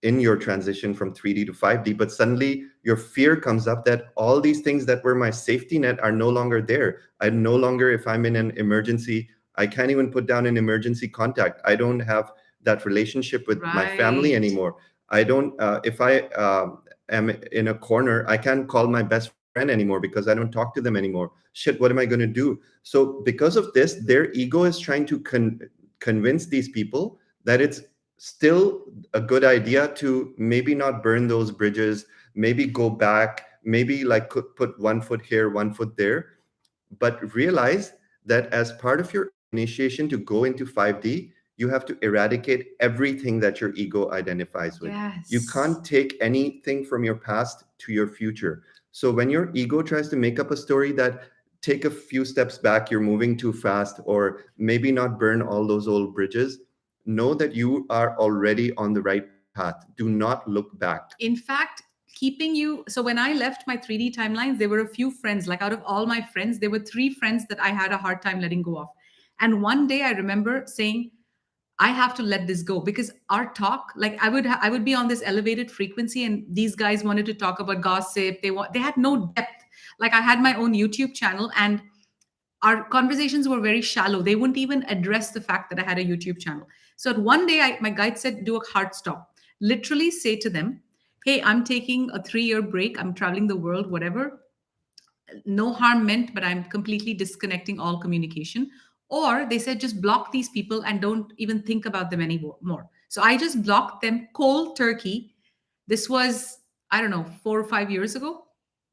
in your transition from 3D to 5D, but suddenly your fear comes up that all these things that were my safety net are no longer there. I no longer, if I'm in an emergency, I can't even put down an emergency contact. I don't have that relationship with my family Right. anymore. I don't, if I am in a corner, I can't call my best friend friend anymore because I don't talk to them anymore. Shit, what am I going to do? So because of this, their ego is trying to convince these people that it's still a good idea to maybe not burn those bridges, maybe go back, maybe like put one foot here, one foot there, but realize that as part of your initiation to go into 5D, you have to eradicate everything that your ego identifies with. You Yes. can't take anything from your past to your future. So when your ego tries to make up a story that take a few steps back, you're moving too fast, or maybe not burn all those old bridges, know that you are already on the right path. Do not look back. In fact, keeping you, so when I left my 3D timelines, there were a few friends, like out of all my friends, there were three friends that I had a hard time letting go of. And one day I remember saying, I have to let this go because our talk, like I would be on this elevated frequency, and these guys wanted to talk about gossip. They had no depth. Like I had my own YouTube channel, and our conversations were very shallow. They wouldn't even address the fact that I had a YouTube channel. So at one day, my guide said, do a hard stop. Literally say to them, hey, I'm taking a 3 year break. I'm traveling the world, whatever. No harm meant, but I'm completely disconnecting all communication. Or they said, just block these people and don't even think about them anymore. So I just blocked them cold turkey. This was, I don't know, 4 or 5 years ago.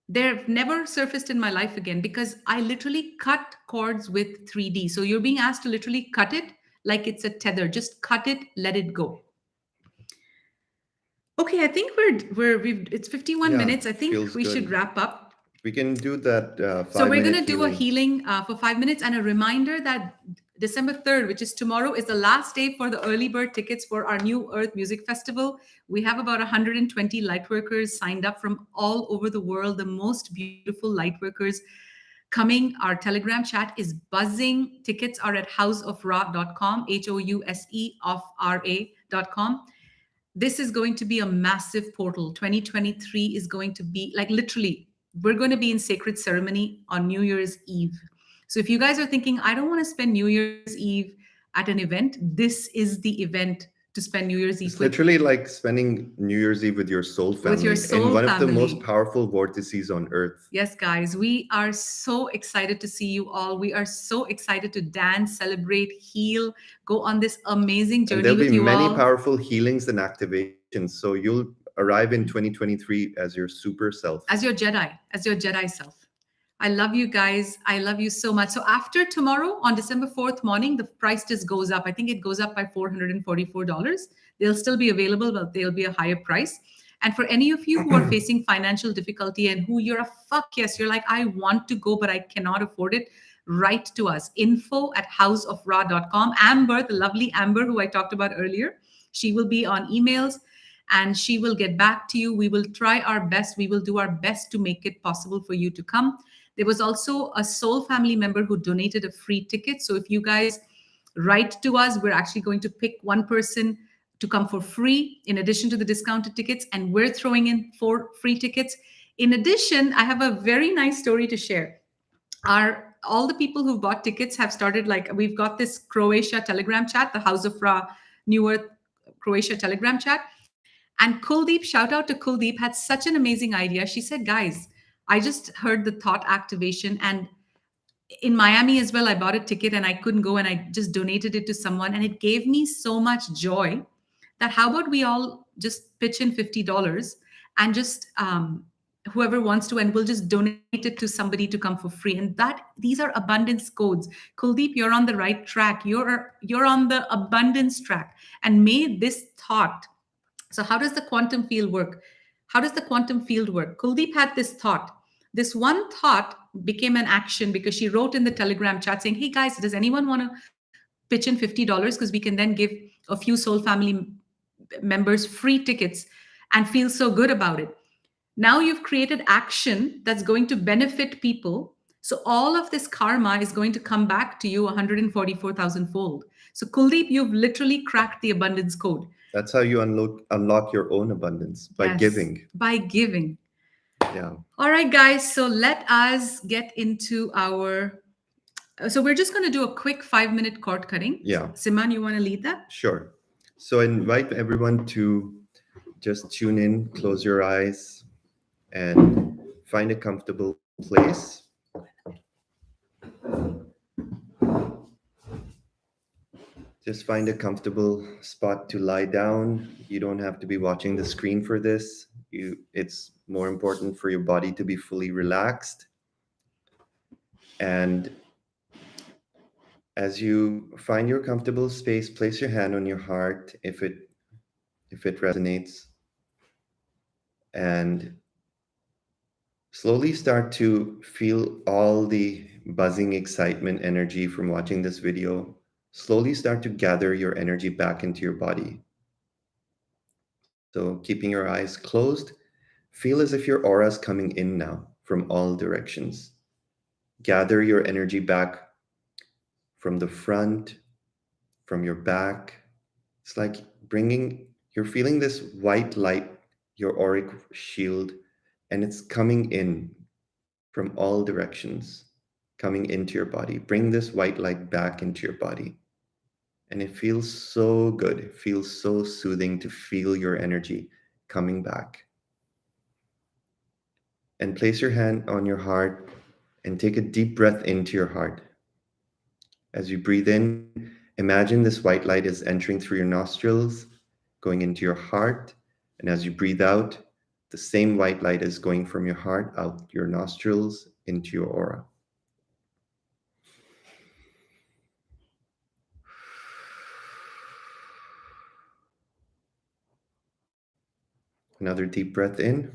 They've never surfaced in my life again because I literally cut cords with 3D. So you're being asked to literally cut it like it's a tether. Just cut it, let it go. Okay, I think we've it's 51 Yeah, minutes. I think feels we should good. wrap up. We can do that So five we're going minute to do a healing. healing for 5 minutes, and a reminder that December 3rd, which is tomorrow, is the last day for the early bird tickets for our New Earth Music Festival. We have about 120 lightworkers signed up from all over the world, the most beautiful lightworkers coming. Our Telegram chat is buzzing. Tickets are at houseofra.com, HOUSE of RA.com. This is going to be a massive portal. 2023 is going to be like literally, we're going to be in sacred ceremony on New Year's Eve. So if you guys are thinking, I don't want to spend New Year's Eve at an event, this is the event to spend New Year's Eve It's literally like spending New Year's Eve with your soul with your family in soul one of the most family. powerful vortices on earth. Yes, guys, we are so excited to see you all. We are so excited to dance, celebrate, heal, go on this amazing And journey there'll be with you many all powerful healings and activations. So you'll arrive in 2023 as your super self. as your Jedi self. I love you guys. I love you so much. So after tomorrow on December 4th morning, the price just goes up. I think it goes up by $444. They'll still be available, but they'll be a higher price. And for any of you who are facing financial difficulty and who you're a fuck yes, you're like, I want to go, but I cannot afford it, write to us. info@houseofra.com. Amber, the lovely Amber who I talked about earlier, she will be on emails and she will get back to you. We will try our best. We will do our best to make it possible for you to come. There was also a soul family member who donated a free ticket. So if you guys write to us, we're actually going to pick one person to come for free in addition to the discounted tickets, and we're throwing in 4 free tickets. In addition, I have a very nice story to share. Our all the people who've bought tickets have started, like, we've got this Croatia Telegram chat, the House of Ra New Earth Croatia Telegram chat. And Kuldeep, shout out to Kuldeep, had such an amazing idea. She said, guys, I just heard the thought activation, and in Miami as well, I bought a ticket and I couldn't go, and I just donated it to someone, and it gave me so much joy that how about we all just pitch in $50 and just whoever wants to, and we'll just donate it to somebody to come for free. And that these are abundance codes. Kuldeep, you're on the right track. You're on the abundance track, and may this thought. So, how does the quantum field work? How does the quantum field work? Kuldeep had this thought. This one thought became an action because she wrote in the Telegram chat saying, hey guys, does anyone want to pitch in $50? Because we can then give a few soul family members free tickets and feel so good about it. Now you've created action that's going to benefit people. So all of this karma is going to come back to you 144,000 fold. So Kuldeep, you've literally cracked the abundance code. That's how you unlock your own abundance by Yes, giving. by giving. Yeah. All right, guys. So let us get into our. So we're just going to do a quick 5 minute cord cutting. Yeah. Siman, you want to lead that? Sure. So I invite everyone to just tune in, close your eyes, and find a comfortable place. Just find a comfortable spot to lie down. You don't have to be watching the screen for this. It's more important for your body to be fully relaxed. And as you find your comfortable space, place your hand on your heart if it resonates, and slowly start to feel all the buzzing excitement energy from watching this video. Slowly start to gather your energy back into your body. So, keeping your eyes closed, feel as if your aura is coming in now from all directions. Gather your energy back from the front, from your back. It's like you're feeling this white light, your auric shield, and it's coming in from all directions, coming into your body. Bring this white light back into your body. And it feels so good. It feels so soothing to feel your energy coming back. And place your hand on your heart and take a deep breath into your heart. As you breathe in, imagine this white light is entering through your nostrils, going into your heart. And as you breathe out, the same white light is going from your heart out your nostrils into your aura. Another deep breath in,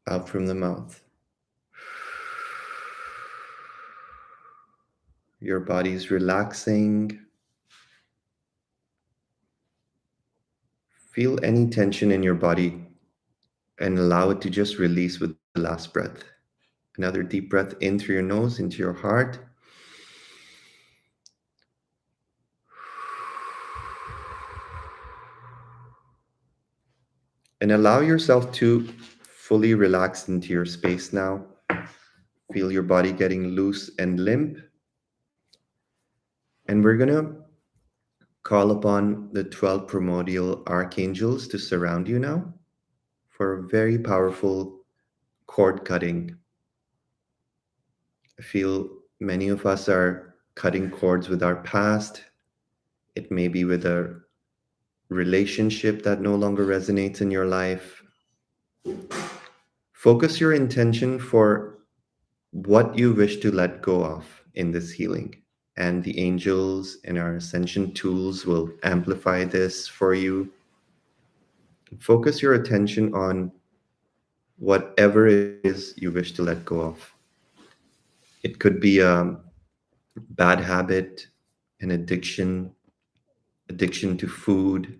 out from the mouth. Your body's relaxing. Feel any tension in your body and allow it to just release with the last breath. Another deep breath in through your nose into your heart. And allow yourself to fully relax into your space now. Feel your body getting loose and limp. And we're going to call upon the 12 primordial archangels to surround you now for a very powerful cord cutting. I feel many of us are cutting cords with our past. It may be with a relationship that no longer resonates in your life. Focus your intention for what you wish to let go of in this healing. And the angels and our ascension tools will amplify this for you. Focus your attention on whatever it is you wish to let go of. It could be a bad habit, an addiction to food,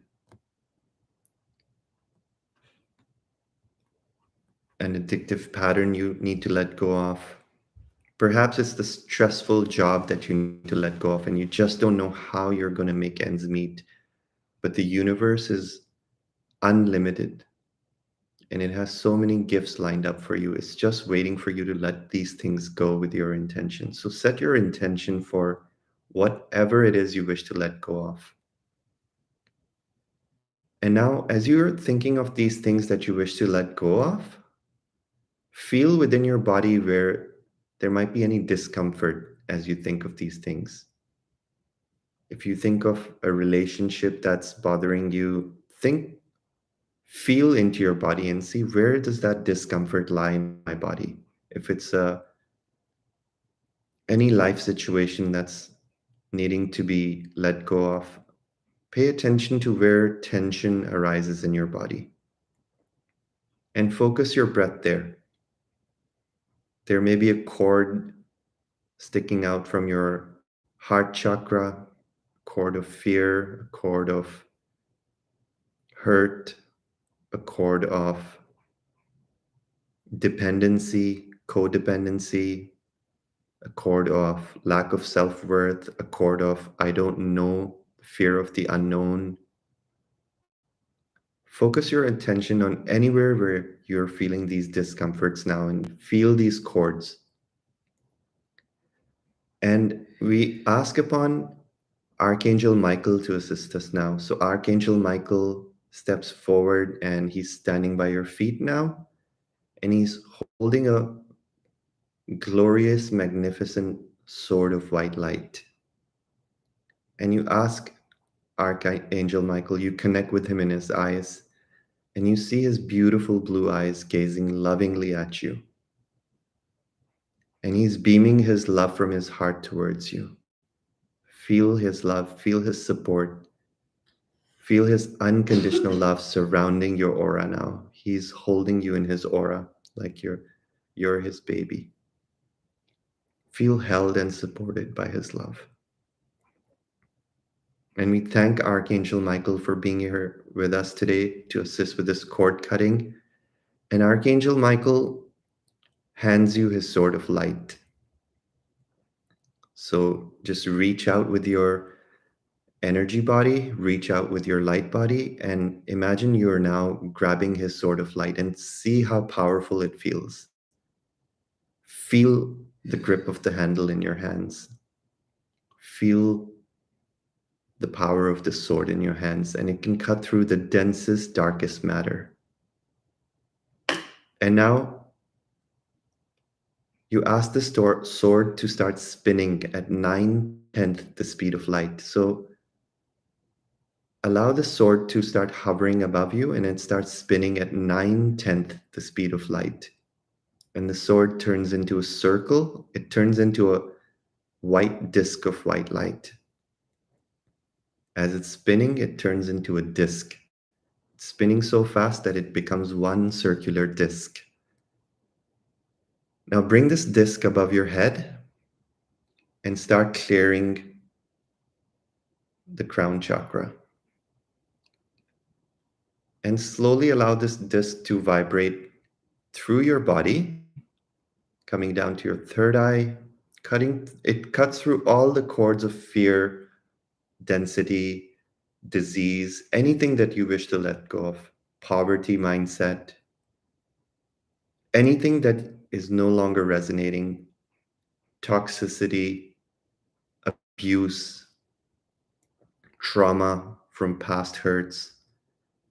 an addictive pattern you need to let go of. Perhaps it's the stressful job that you need to let go of and you just don't know how you're going to make ends meet. But the universe is unlimited and it has so many gifts lined up for you. It's just waiting for you to let these things go with your intention. So set your intention for whatever it is you wish to let go of. And now, as you're thinking of these things that you wish to let go of, feel within your body where there might be any discomfort as you think of these things. If you think of a relationship that's bothering you, feel into your body and see where does that discomfort lie in my body. If it's any life situation that's needing to be let go of, pay attention to where tension arises in your body and focus your breath there. There may be a cord sticking out from your heart chakra, a cord of fear, a cord of hurt, a cord of dependency, codependency, a cord of lack of self-worth, a cord of I don't know, fear of the unknown. Focus your attention on anywhere where you're feeling these discomforts now and feel these cords. And we ask upon Archangel Michael to assist us now. So Archangel Michael steps forward and he's standing by your feet now. and he's holding a glorious, magnificent sword of white light. And you ask Archangel Michael, you connect with him in his eyes, and you see his beautiful blue eyes gazing lovingly at you. And he's beaming his love from his heart towards you. Feel his love, feel his support, feel his unconditional love surrounding your aura now. He's holding you in his aura like you're his baby. Feel held and supported by his love. And we thank Archangel Michael for being here with us today to assist with this cord cutting. And Archangel Michael hands you his sword of light. So just reach out with your energy body, reach out with your light body, and imagine you're now grabbing his sword of light and see how powerful it feels. Feel the grip of the handle in your hands. Feel the power of the sword in your hands, and it can cut through the densest, darkest matter. And now you ask the sword to start spinning at 9/10 the speed of light. So allow the sword to start hovering above you, and it starts spinning at 9/10 the speed of light. And the sword turns into a circle. It turns into a white disk of white light. As it's spinning, it turns into a disk. It's spinning so fast that it becomes one circular disk. Now bring this disk above your head and start clearing the crown chakra. And slowly allow this disk to vibrate through your body, coming down to your third eye, it cuts through all the cords of fear, density, disease, anything that you wish to let go of, poverty mindset, anything that is no longer resonating, toxicity, abuse, trauma from past hurts,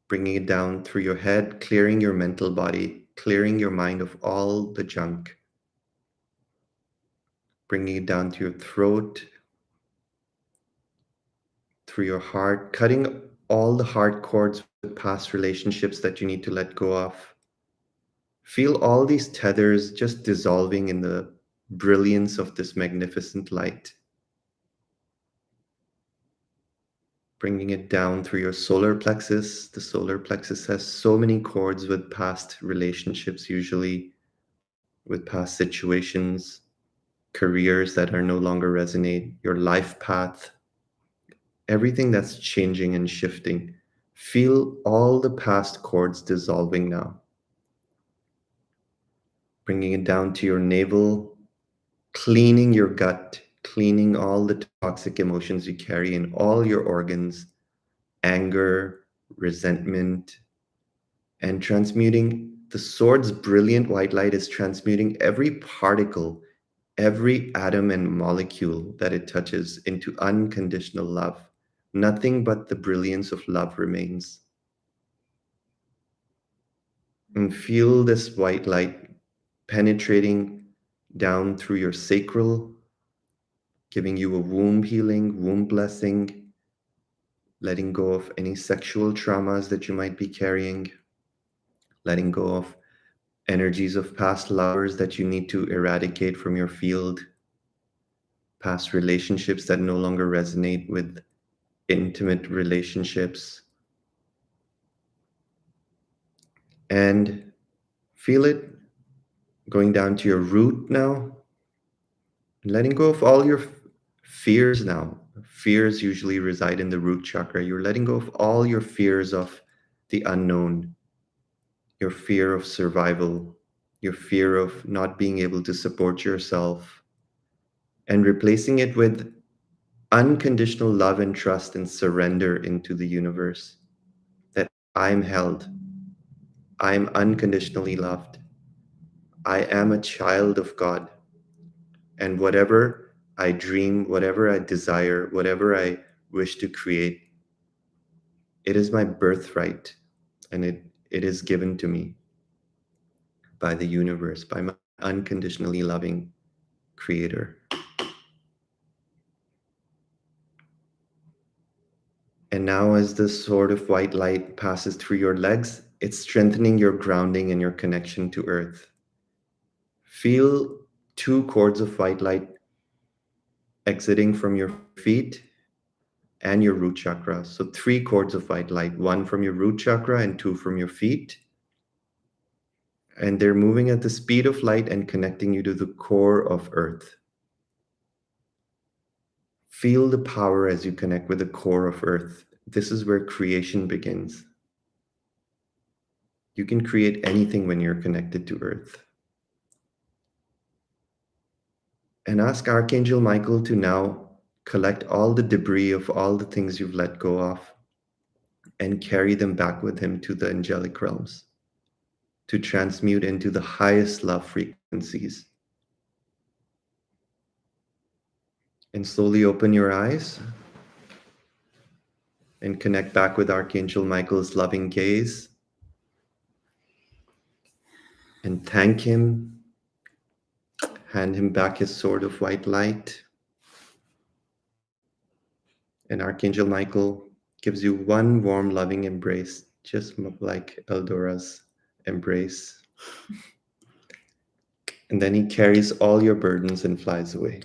bringing it down through your head, clearing your mental body, clearing your mind of all the junk, bringing it down to your throat, through your heart, cutting all the heart cords with past relationships that you need to let go of. Feel all these tethers just dissolving in the brilliance of this magnificent light. Bringing it down through your solar plexus. The solar plexus has so many cords with past relationships, usually with past situations, careers that are no longer resonate, your life path, everything that's changing and shifting. Feel all the past cords dissolving now. Bringing it down to your navel, cleaning your gut, cleaning all the toxic emotions you carry in all your organs, anger, resentment, and transmuting. The sword's brilliant white light is transmuting every particle, every atom and molecule that it touches into unconditional love. Nothing but the brilliance of love remains. And feel this white light penetrating down through your sacral, giving you a womb healing, womb blessing, letting go of any sexual traumas that you might be carrying, letting go of energies of past lovers that you need to eradicate from your field, past relationships that no longer resonate with intimate relationships. And feel it going down to your root now, letting go of all your fears now. Fears usually reside in the root chakra. You're letting go of all your fears of the unknown, your fear of survival, your fear of not being able to support yourself, and replacing it with unconditional love and trust and surrender into the universe that I'm held, I'm unconditionally loved, I am a child of God, and whatever I dream, whatever I desire, whatever I wish to create, it is my birthright and it is given to me. by the universe, by my unconditionally loving creator. And now, as this sword of white light passes through your legs, it's strengthening your grounding and your connection to earth. Feel two cords of white light exiting from your feet and your root chakra. So, three cords of white light, one from your root chakra and two from your feet. And they're moving at the speed of light and connecting you to the core of earth. Feel the power as you connect with the core of earth. This is where creation begins. You can create anything when you're connected to earth. And ask Archangel Michael to now collect all the debris of all the things you've let go of and carry them back with him to the angelic realms to transmute into the highest love frequencies. And slowly open your eyes and connect back with Archangel Michael's loving gaze. And thank him. Hand him back his sword of white light. And Archangel Michael gives you one warm, loving embrace, just like Eldora's embrace. And then he carries all your burdens and flies away.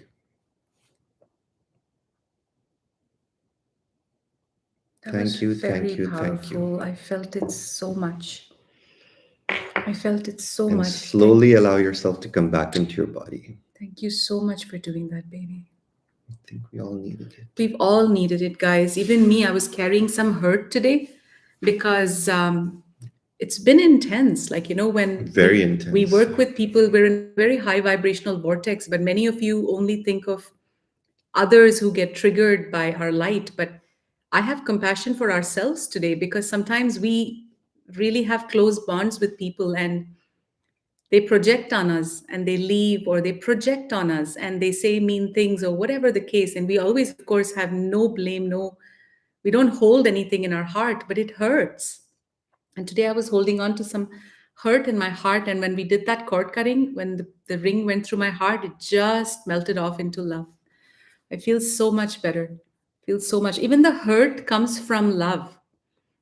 Thank you, thank you, thank you. I felt it so much. I felt it so And much. slowly allow yourself to come back into your body. Thank you so much for doing that, baby. I think we all needed it. We've all needed it, guys. Even me, I was carrying some hurt today because it's been intense. Like, when Very intense. we work with people, we're in a very high vibrational vortex, but many of you only think of others who get triggered by our light. But I have compassion for ourselves today because sometimes we really have close bonds with people and they project on us and they leave, or they project on us and they say mean things, or whatever the case. And we always, of course, have no blame, we don't hold anything in our heart, but it hurts. And today I was holding on to some hurt in my heart. And when we did that cord cutting, when the ring went through my heart, it just melted off into love. I feel so much better. Feel so much. Even the hurt comes from love.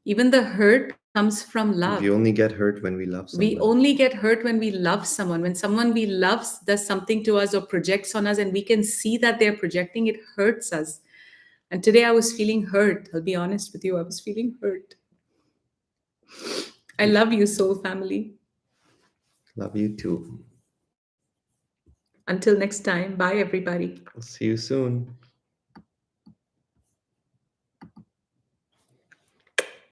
Even the hurt comes from love. We only get hurt when we love someone. We only get hurt when we love someone. When someone we love does something to us or projects on us, and we can see that they're projecting, it hurts us. And today I was feeling hurt. I'll be honest with you. I was feeling hurt. I love you, soul family. Love you too. Until next time. Bye, everybody. I'll see you soon.